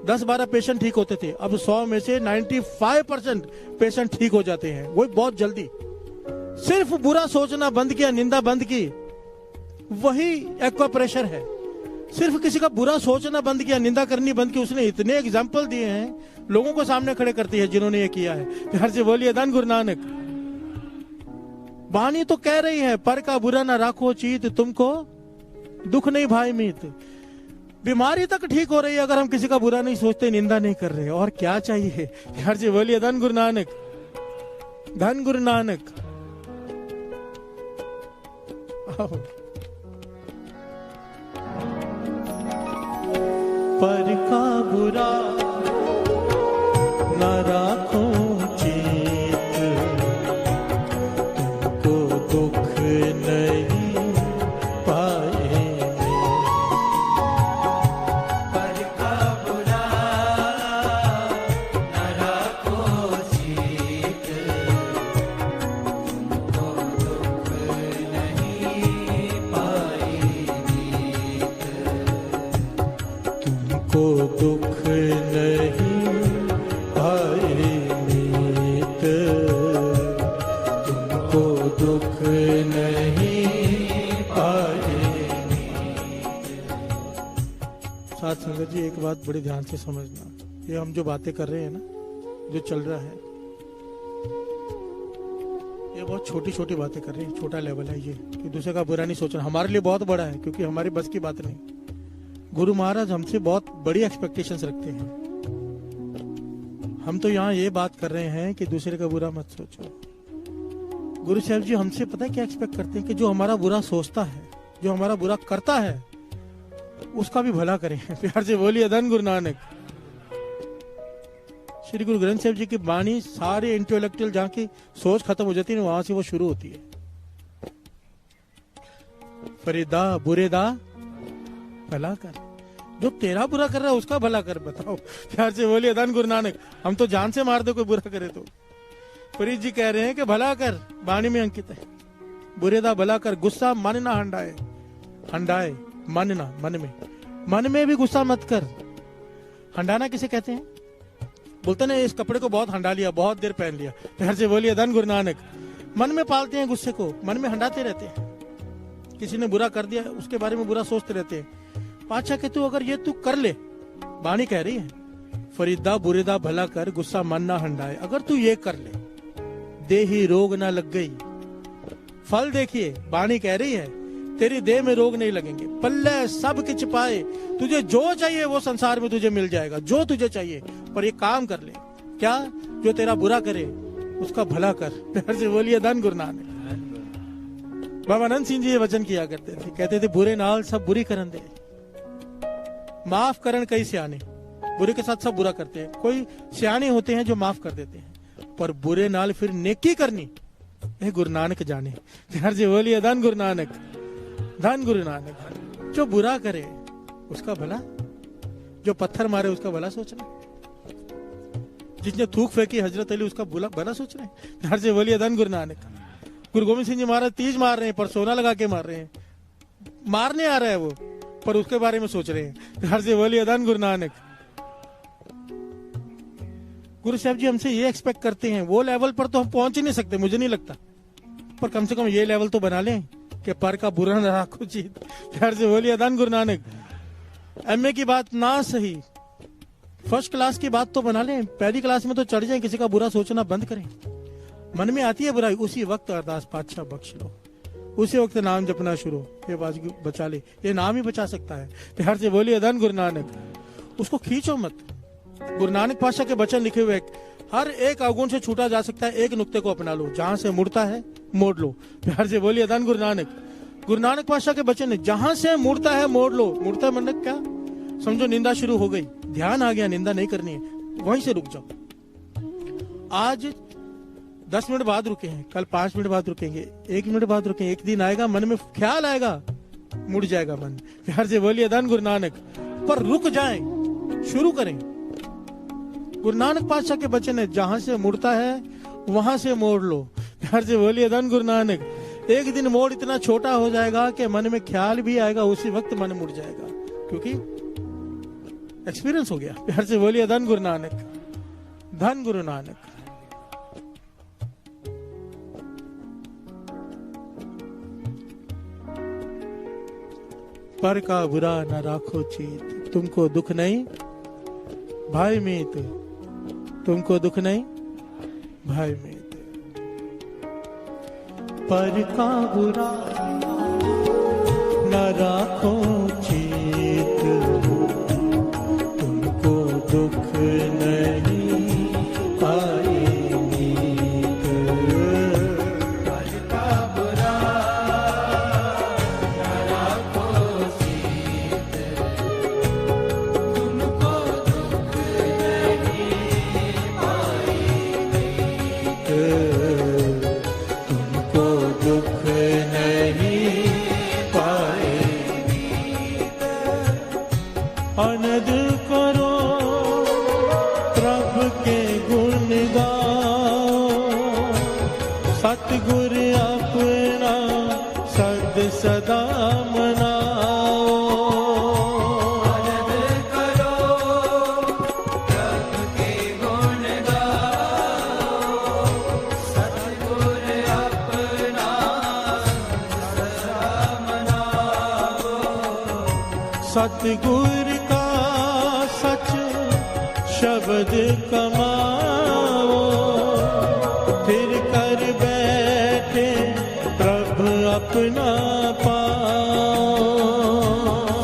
10-12 पेशेंट ठीक होते थे, अब 100 में से 95% पेशेंट ठीक हो जाते हैं, वो बहुत जल्दी। सिर्फ बुरा सोचना बंद किया, निंदा बंद की, वही एक्वा प्रेशर है। सिर्फ किसी का बुरा सोचना बंद किया, निंदा करनी बंद की। उसने इतने एग्जाम्पल दिए हैं, लोगों को सामने खड़े करती है जिन्होंने ये किया है। प्यार से बोलिए धन गुरु नानक। वाणी तो कह रही है पर का बुरा ना राखो चीत, तुमको दुख नहीं भाई मीत। बीमारी तक ठीक हो रही है अगर हम किसी का बुरा नहीं सोचते, निंदा नहीं कर रहे, और क्या चाहिए। प्यार से बोलिए धन गुरु नानक, धन गुरु नानक। पर का बुरा न राखो चीत, तुमको दुख नहीं पाएंगे। पर का बुरा न राखो चीत, तुमको दुख नहीं पाई मीत। तुमको दुख नहीं पाए मीत, तुमको दुख नहीं पाए। साथ संगत जी एक बात बड़ी ध्यान से समझना, ये हम जो बातें कर रहे हैं ना, जो चल रहा है, ये बहुत छोटी छोटी बातें कर रहे हैं, छोटा लेवल है ये, कि दूसरे का बुरा नहीं सोचना। हमारे लिए बहुत बड़ा है क्योंकि हमारी बस की बात नहीं। गुरु महाराज हमसे बहुत बड़ी एक्सपेक्टेशंस रखते हैं। हम तो यहाँ ये बात कर रहे हैं कि दूसरे का बुरा मत सोचो। गुरु साहब जी हमसे पता है क्या एक्सपेक्ट करते हैं, कि जो हमारा बुरा सोचता है, जो हमारा बुरा करता है, उसका भी भला करें। प्यार से बोलिए धन गुरु नानक। श्री गुरु ग्रंथ साहब जी की वाणी सारे इंटेलेक्चुअल जहाँ की सोच खत्म हो जाती है, वहां से वो शुरू होती है। फरीदा बुरेदा भला कर, जो तेरा बुरा कर रहा है उसका भला कर। बताओ, प्यार से बोलिए धन गुरु नानक। हम तो जान से मार दो कोई बुरा करे तो। फरीद जी कह रहे हैं कि भला कर, वाणी में अंकित है। बुरेदा भला कर, गुस्सा मन ना हंडाए, हंडाए मन ना, मन में भी गुस्सा मत कर। हंडाना किसे कहते हैं? बोलते ना इस कपड़े को बहुत हंडा लिया, बहुत देर पहन लिया। प्यार से बोलिए धन गुरु नानक। मन में पालते हैं गुस्से को, मन में हंडाते रहते हैं। किसी ने बुरा कर दिया उसके बारे में बुरा सोचते रहते हैं। पाछा के तू अगर ये तू कर ले, वाणी कह रही है फरीदा बुरेदा भला कर, गुस्सा मन ना हंडाए। अगर तू ये कर ले, देही रोग ना लग गई। फल देखिए, वाणी कह रही है तेरी देह में रोग नहीं लगेंगे। पल्ले सब किच पाए, तुझे जो चाहिए वो संसार में तुझे मिल जाएगा, जो तुझे चाहिए। पर ये काम कर ले, क्या? जो तेरा बुरा करे उसका भला कर। प्यार से बोलिए धन गुरु नानक। बाबा आनंद सिंह जी ये वचन किया करते थे, कहते थे बुरे नाल सब बुरी करन दे, माफ करन कई सियाने। बुरे के साथ सब बुरा करते हैं, कोई सियाने होते हैं जो माफ कर देते हैं, पर बुरे नाल फिर नेकी करनी ये गुरु नानक जाने। प्यार से बोलिए धन गुरु नानक, धन गुरु नानक। जो बुरा करे उसका भला, जो पत्थर मारे उसका भला सोच रहे, जिसने थूक फेंकी हजरत अली उसका भला सोच रहे। प्यार से बोलिए धन गुरु नानक। गुरु गोविंद सिंह जी महाराज तीज मार रहे हैं पर सोना लगा के मार रहे हैं, मारने आ रहा है वो, पर उसके बारे में सोच रहे हैं। प्यार से बोलिए धन गुरु नानक। गुरु साहब जी हमसे ये एक्सपेक्ट करते हैं, वो लेवल पर तो हम पहुंच ही नहीं सकते, मुझे नहीं लगता, पर कम से कम ये लेवल तो बना लें कि पर का बुरा न राखो चीत। प्यार से बोलिए धन गुरु नानक। एमए की बात ना सही, फर्स्ट क्लास की बात तो बना लें, पहली क्लास में तो चढ़ जाए, किसी का बुरा सोचना बंद करें। मन में आती है बुराई, उसी वक्त अरदास पातशाह बख्श लो, उसी वक्त नाम जपना शुरू, ये बात बचा ले, ये नाम ही बचा सकता है। प्यार से बोलिए धन गुरु नानक। उसको खींचो मत। गुरु नानक पातशाह के वचन लिखे हुए, हर एक अवगुण से छूटा जा सकता है, एक नुक्ते को अपना लो, जहां से मुड़ता है मोड़ लो। प्यार से बोलिए धन गुरु नानक। गुरु नानक पातशाह के वचन है, जहां से मुड़ता है मोड़ लो। मुड़ता है मतलब क्या? समझो निंदा शुरू हो गई, ध्यान आ गया निंदा नहीं करनी है, वहीं से रुक जाओ। आज 10 मिनट बाद रुके हैं, कल 5 मिनट बाद रुकेंगे, 1 मिनट बाद रुकेंगे, एक दिन आएगा मन में ख्याल आएगा, मुड़ जाएगा मन। प्यार से बोलिए धन गुरु नानक। पर रुक जाएं, शुरू करें। गुरु नानक पातशाह के वचन है, जहां से मुड़ता है वहां से मोड़ लो। प्यार से बोलिए धन गुरु नानक। एक दिन मोड़ इतना छोटा हो जाएगा कि मन में ख्याल भी आएगा, उसी वक्त मन मुड़ जाएगा, क्योंकि एक्सपीरियंस हो गया। प्यार से बोलिए धन गुरु नानक, धन गुरु नानक। पर का बुरा न राखो चीत, तुमको दुख नहीं भाई मीत, तुमको दुख नहीं भाई मीत। पर का बुरा न राखो चीत, तुमको दुख नहीं भाई मीत। पर का बुरा न राखो चीत, तुमको दुख नहीं पाई मीत। तुमको दुख नहीं पाए मीत। अनद करो प्रभु के गुण गाओ, सतगुर अपना सद सदा मनाओ। आनंद करो प्रभु के गुण गाओ, सतगुर अपना सदा मनाओ। सतगुर का सच शब्द कमाओ, फिर कर बैठे प्रभु अपना पाओ।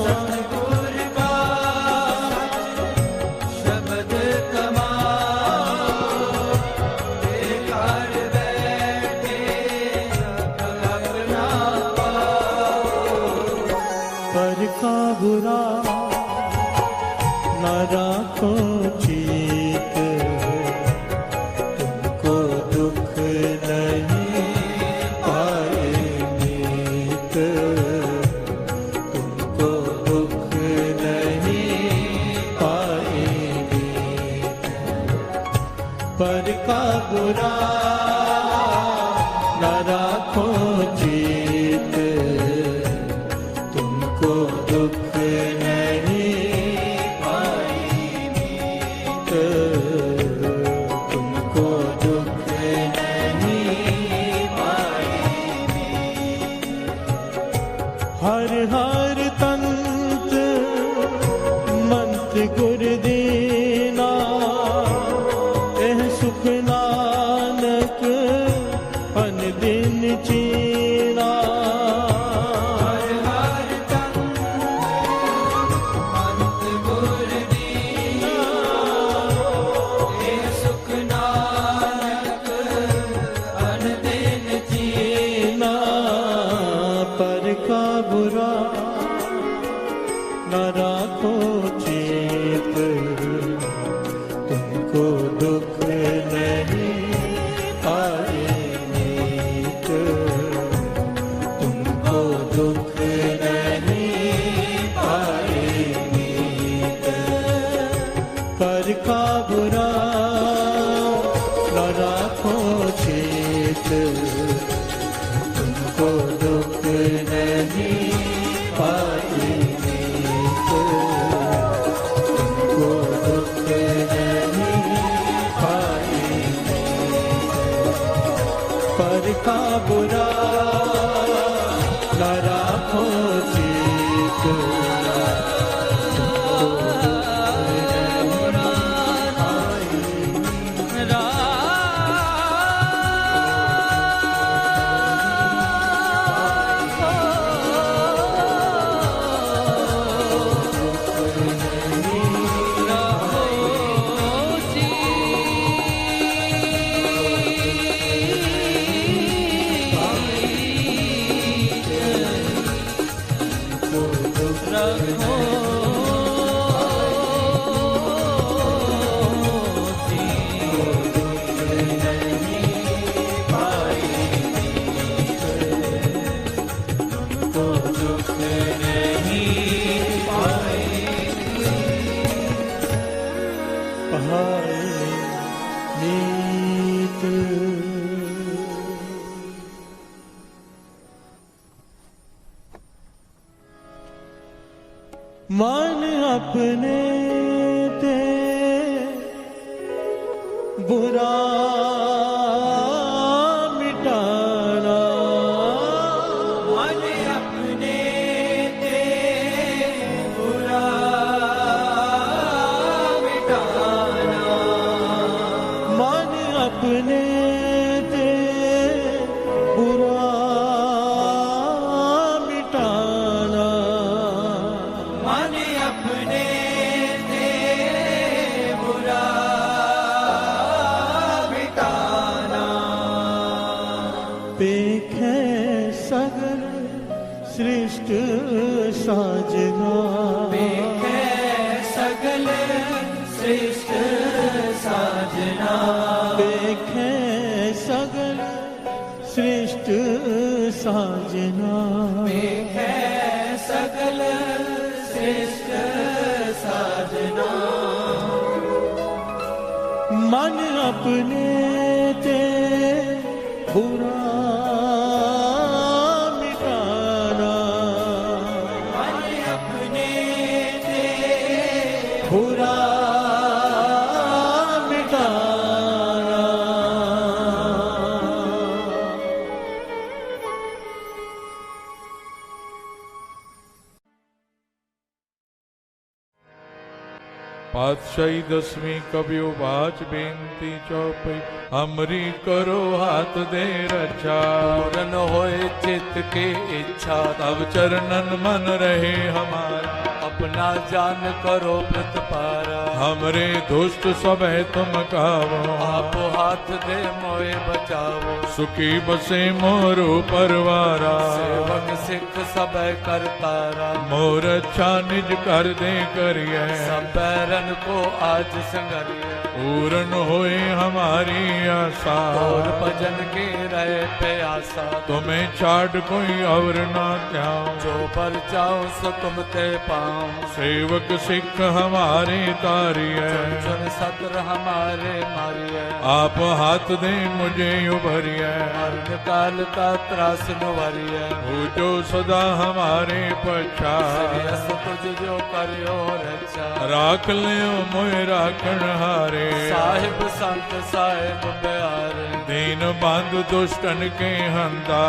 सतगुर का शब्द कमाओ, बेकार बैठे अपना पाओ। पर का बुरा न राखो चीत, तुमको दुख नहीं पाए मीत। तुमको दुख नहीं पाए मीत। पर का बुरा न राखो चीत, तुमको दुख नहीं पाई मीत। तुमको दुख नहीं पाई मीत। हर हर तंत मंत गुर दीना, एह सुख नानक अन दिन चीना। हर हर तन अंत गुर दीना, हे सुख नानक अन दिन जीना। पर का बुरा न राखो चीत, तुमको दुख नहीं पाए मीत। तुमको दुख नहीं पाए मीत। पर का बुरा न राखो चीत, तुमको दुख नहीं पाए मीत। तुमको दुख नहीं पाए मीत। पर का बुरा न राखो चीत, तुमको दुख नहीं पाए मीत। मन अपने ते बुरा मिटाना, मन अपने ते बुरा मिटाना, मन अपने ते बुरा मिटाना, मन अपने ते बुरा मिटाना, पेखे सगल सृष्ट साजना, देखे सगल श्रेष्ठ साजना, पेखे सगल सृष्ट साजना, देखे सगल श्रेष्ठ साजना, मन अपने ते बुरा मिटाना, मन अपने ते बुरा मिटाना। पातशाही दसवीं कबियो बाच बेनती चौपई, हमरी करो हाथ दे रक्षा। पूरन होए चित्त के इच्छा, तब चरणन मन रहे हमारा। अपना जान करो प्रतपारा। हमरे दुष्ट सब है तुम कावो, आप हाथ दे मोए बचावो। सुखी बसे मोरो परवारा। सेवक सिख सब करतारा, मोर अच्छा निज कर दे करिए। सब बैरन को आज संगरिए। पूरन होए हमारी आशा, और भजन के रहे प्यासा। तुम्हें छाड़ कोई और ना त्याऊं। जो पर जाओ सो तुम ते पाऊं। सेवक सिख हमारे तारिए, चुन सतर हमारे मारिए। आप हाथ दे मुझे उभरिए। मरण काल का त्रास नुवरिए। हो जो सदा हमारे पछा। यस तुझ जो करियो रक्षा। राख लियो मोए राखण हारे। साहिब संत साहिब प्यारे। दीन बंधु दुष्टन के हंता।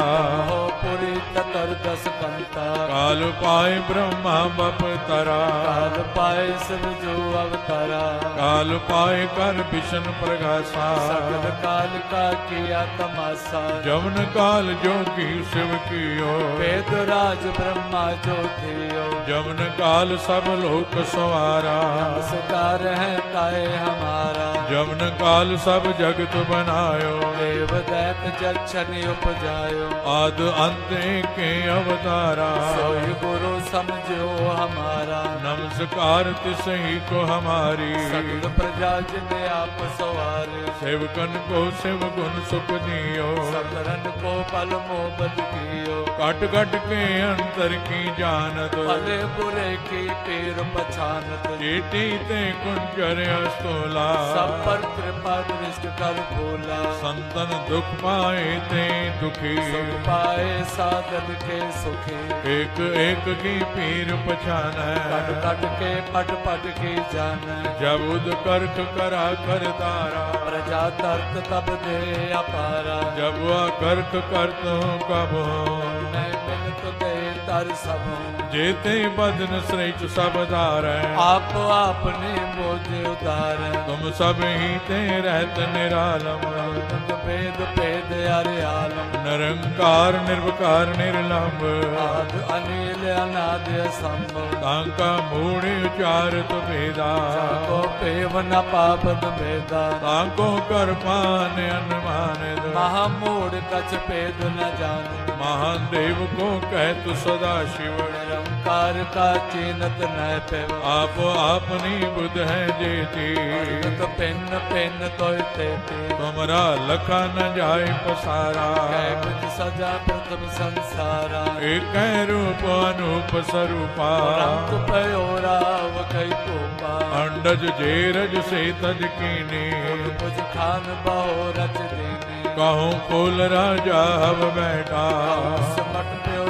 हो पुरी ततर दस कंता। काल पाए ब्रह्मा बप तरा। काल पाए शिव जो अवतारा। काल पाए कर विष्णु प्रगासा। सकल काल का किया तमाशा। जवन काल जोगी शिव कियो। वेद राज ब्रह्मा जो थियो। जवन काल सब लोक सवारा। नमस्कार है ताए हमारा। जवन काल सब जगत बनायो। देव दैत जक्षण उपजायो। आद अंत के अवतारा। सोई गुरु समझो हमारा। नमस्कार तिसही को हमारी। सकल प्रजा जिने आप सवारे। सेवकन को शिव गुण सुख दियो। सकरन को पल मोहब्बत कियो। कट कट के अंतर की जानत। भले बुरे की पीर पछानत। चेटी ते कुंजर अस्तोला। सब पर कृपा दृष्ट कर भोला। संतन दुख पाए ते दुखी। सुख पाए साधन के सुखी। एक एक की पीर पछान कट कट के पट पट की जान। जब उद करख करा कर तारा। प्रजा तर्क तब दे अपारा। जब वह करख करत हूँ कब हूँ। मैं मिलत दे तर सब। जेते बदन श्रेष्ठ सब धार। आप आपने मोझे उतार। तुम सब ही ते रहत निरालम। तुम वेद भेद अरे आलम। निरंकार निर्विकार निर्लंब। आद अनिल अनाद असंभ। तांका मूढ़ उचारत भेदा। को पेव न पापन भेदा। तांको कर पान अनुमानित। महामूढ़ कछ भेद न जान। महान देव को कहत सदा शिव। निरंकार का चीनत न पेव। आप आपनी बुध है जेती। तो पेन पेन तो तेती। तुमरा लखा न जाय पसारा। कैबत सजा प्रथम संसारा। एक रूप अनूप स्वरूपा। रंग पयोरा वकई कोपा। अंडज जेरज से तज कीनी। मुझ खान बहो रच देने। कहूँ कुल राजा हव बैठा। समट प्यो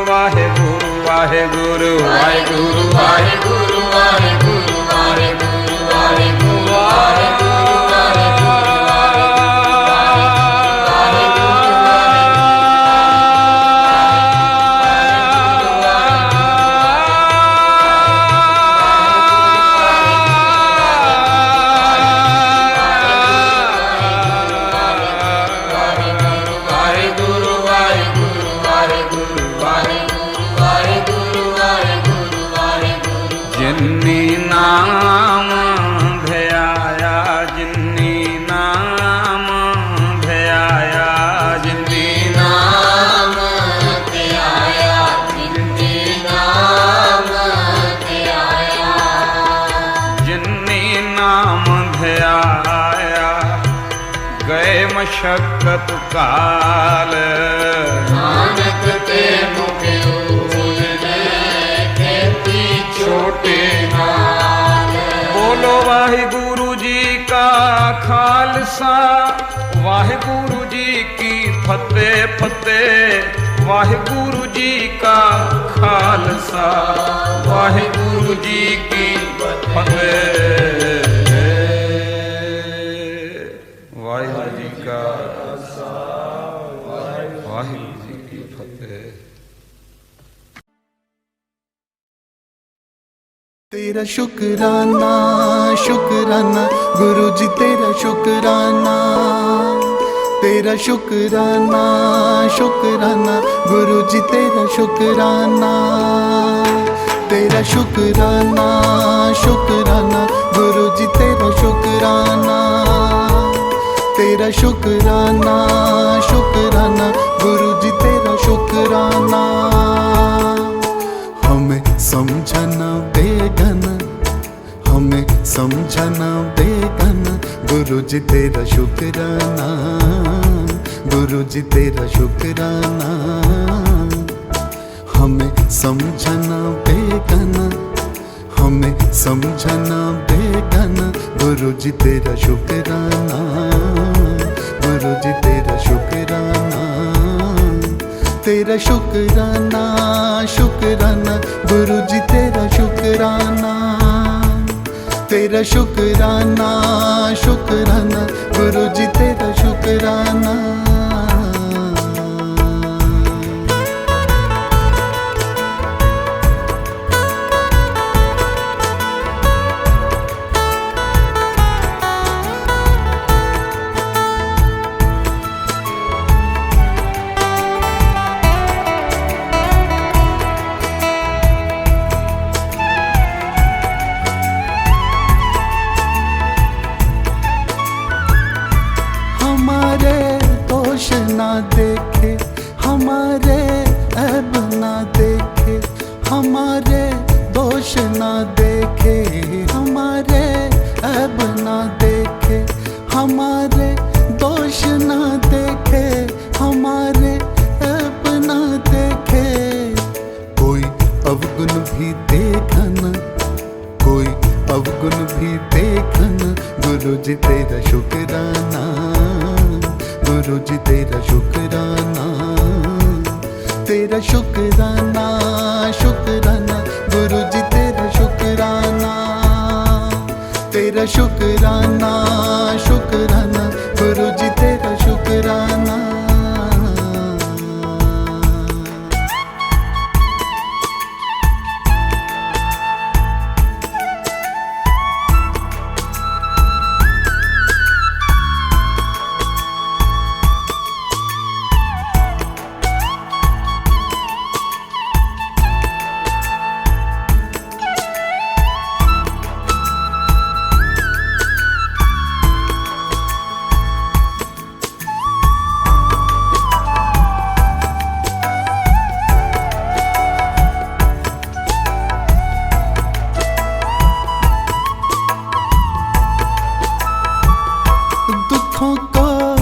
वाहेगुरु वाहेगुरु वाहेगुरु वाहेगुरु वाहेगुरु वाहेगुरु जिन्नी नाम ध्याया जिन्नी नाम ध्याया जिन्नी नाम ध्याया जिन्नी नाम ध्याया जिन्नी नाम ध्याया गए मशक्कत काल नानक ते मुख छोटे नाल। बोलो वाहिगुरु जी का खालसा वाहिगुरु जी की फतेह फतेह वाहिगुरु जी का खालसा वाहिगुरु जी की फतेह वाहिगुरु जी का वाहिगुरु जी की फतेह। तेरा शुक्राना शुक्राना गुरु जी तेरा शुक्राना तेरा शुक्राना शुक्राना गुरु जी तेरा शुक्राना तेरा शुक्राना शुक्राना गुरु जी तेरा शुक्राना तेरा शुक्राना शुक्राना गुरु जी तेरा शुक्राना। हमें समझना बेगन हमें समझना बेगन गुरु जी तेरा शुक्राना गुरु जी तेरा शुक्राना। हमें समझना बेगन हमें समझना बेगन गुरु जी तेरा शुक्राना गुरु जी तेरा शुक्राना तेरा शुक्राना शुक्राना गुरु जी तेरा शुक्राना तेरा शुक्राना शुक्राना गुरु जी तेरा शुक्राना। ना देखे हमारे ऐब ना देखे हमारे दोष ना देखे हमारे ऐब ना देखे हमारे दोष ना देखे हमारे ऐब ना देखे। कोई अवगुण भी देखन कोई अवगुण भी देखन गुरु जी तेरा शुक्राना गुरु जी तेरा शुक्राना तेरा शुक्राना शुक्राना गुरु जी तेरा शुक्राना तेरा शुक्राना शुक्राना गुरु जी तेरा शुक्राना।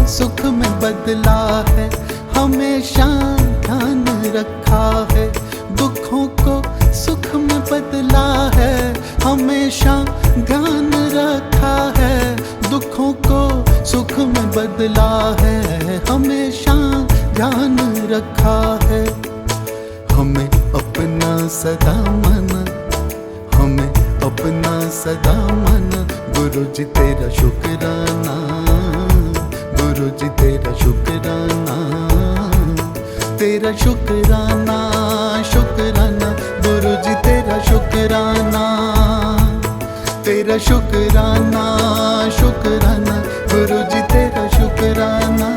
सुख में बदला है हमेशा ध्यान रखा है दुखों को सुख में बदला है हमेशा ध्यान रखा है दुखों को सुख में बदला है हमेशा ध्यान रखा है। हमें अपना सदा मन, हमें अपना सदा मन। गुरु जी तेरा शुक्राना, गुरु जी तेरा शुक्राना, तेरा शुक्राना, शुक्राना। गुरु जी तेरा शुक्राना, तेरा शुक्राना, शुक्राना। गुरु जी तेरा शुक्राना।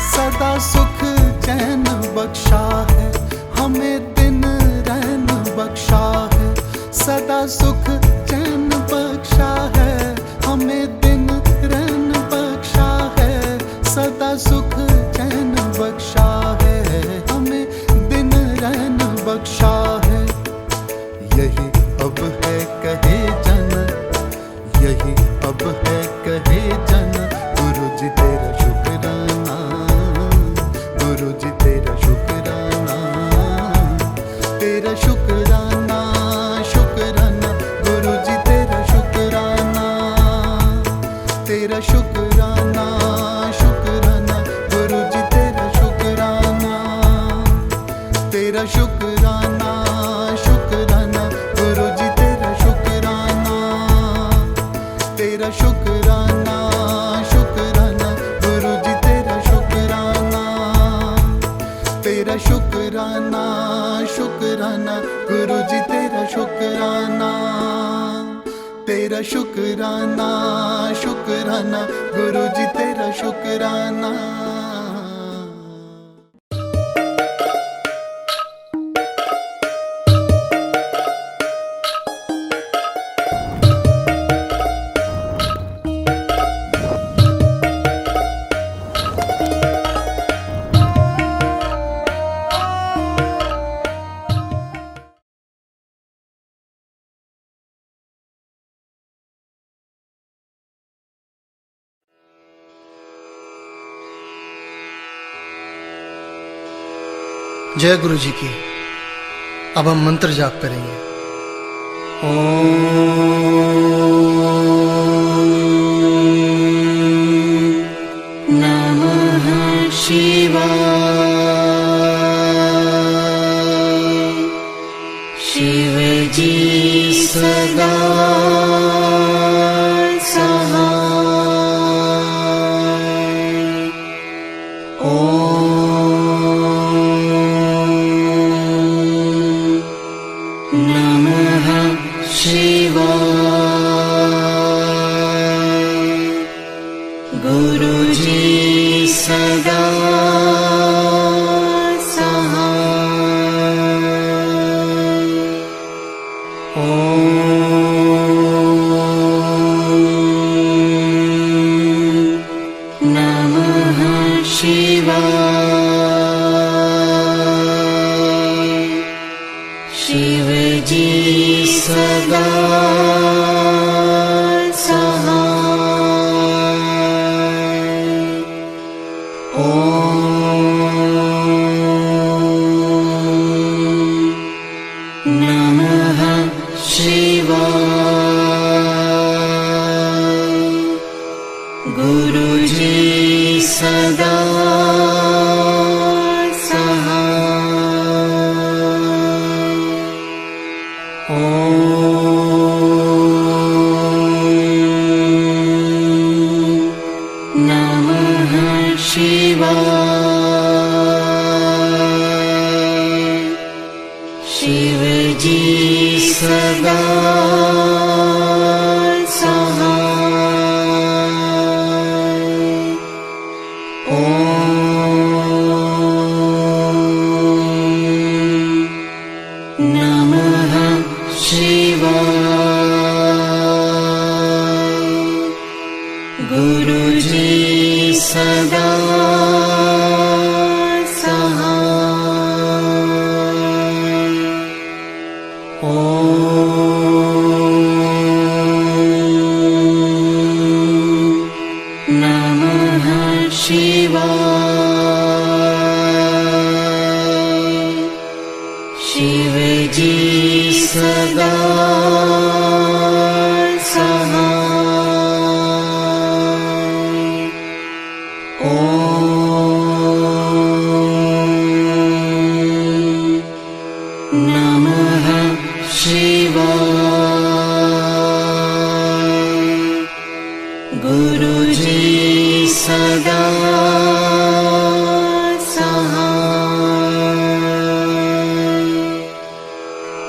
सदा सुख चैन बख्शा है, हमें दिन रैन बख्शा है। सदा सुख चैन बख्शा है, हमें दिन रैन बख्शा है। सदा सुख चैन बख्शा है, हमें दिन रैन बख्शा है। यही अब है कहे जन, यही अब है कहे जन। गुरु जी तेरा शुक्राना, गुरु जी तेरा शुक्राना, तेरा शुक्राना, शुक्राना। गुरु जी तेरा शुक्राना, तेरा शुक्राना, शुक्राना। गुरु जी तेरा शुक्राना, तेरा शुक्राना, शुक्राना। गुरु जी तेरा शुक्राना, तेरा शुक्राना, शुक्राना। गुरु जी तेरा शुक्राना, तेरा शुक्राना, शुक्राना। गुरु जी तेरा शुक्राना, तेरा शुक्राना, शुक्राना। गुरु जी तेरा शुक्राना। जय गुरु जी की। अब हम मंत्र जाप करेंगे। नमः शिवाय। शिव जी सदा ओम जी सदा सहाय। ओम नमः शिवाय। गुरु जी सदा सहाय।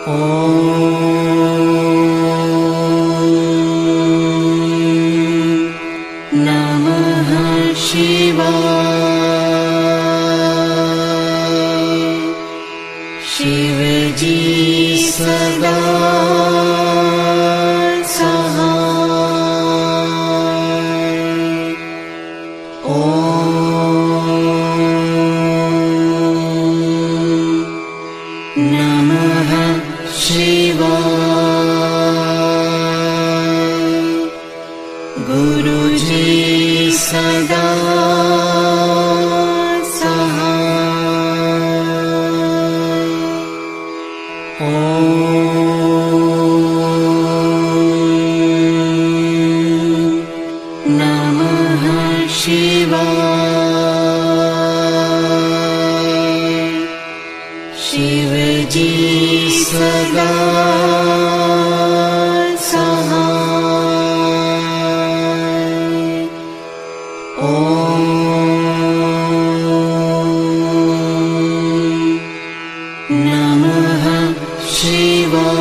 ओम नमः शिवाय। शिव जी सदा सहाय। ओम नमः शिवाय। गुरु जी सदा सहाय। ओम नमः शिवाय। शिव जी सदा सहाय। ओम नमः शिवाय।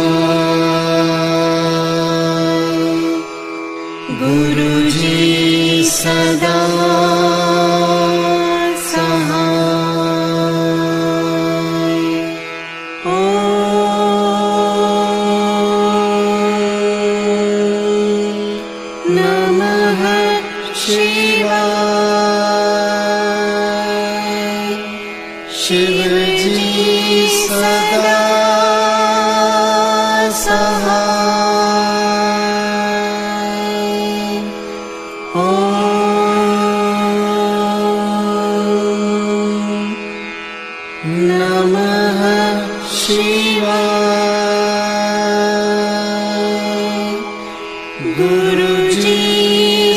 गुरु जी सदा सहाय। ओम नमः शिवाय। शिव जी सदा सहाय। ओम नमः शिवाय। गुरु जी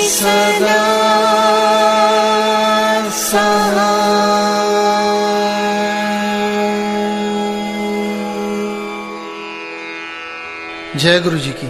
सदा सहाय। जय गुरु जी की।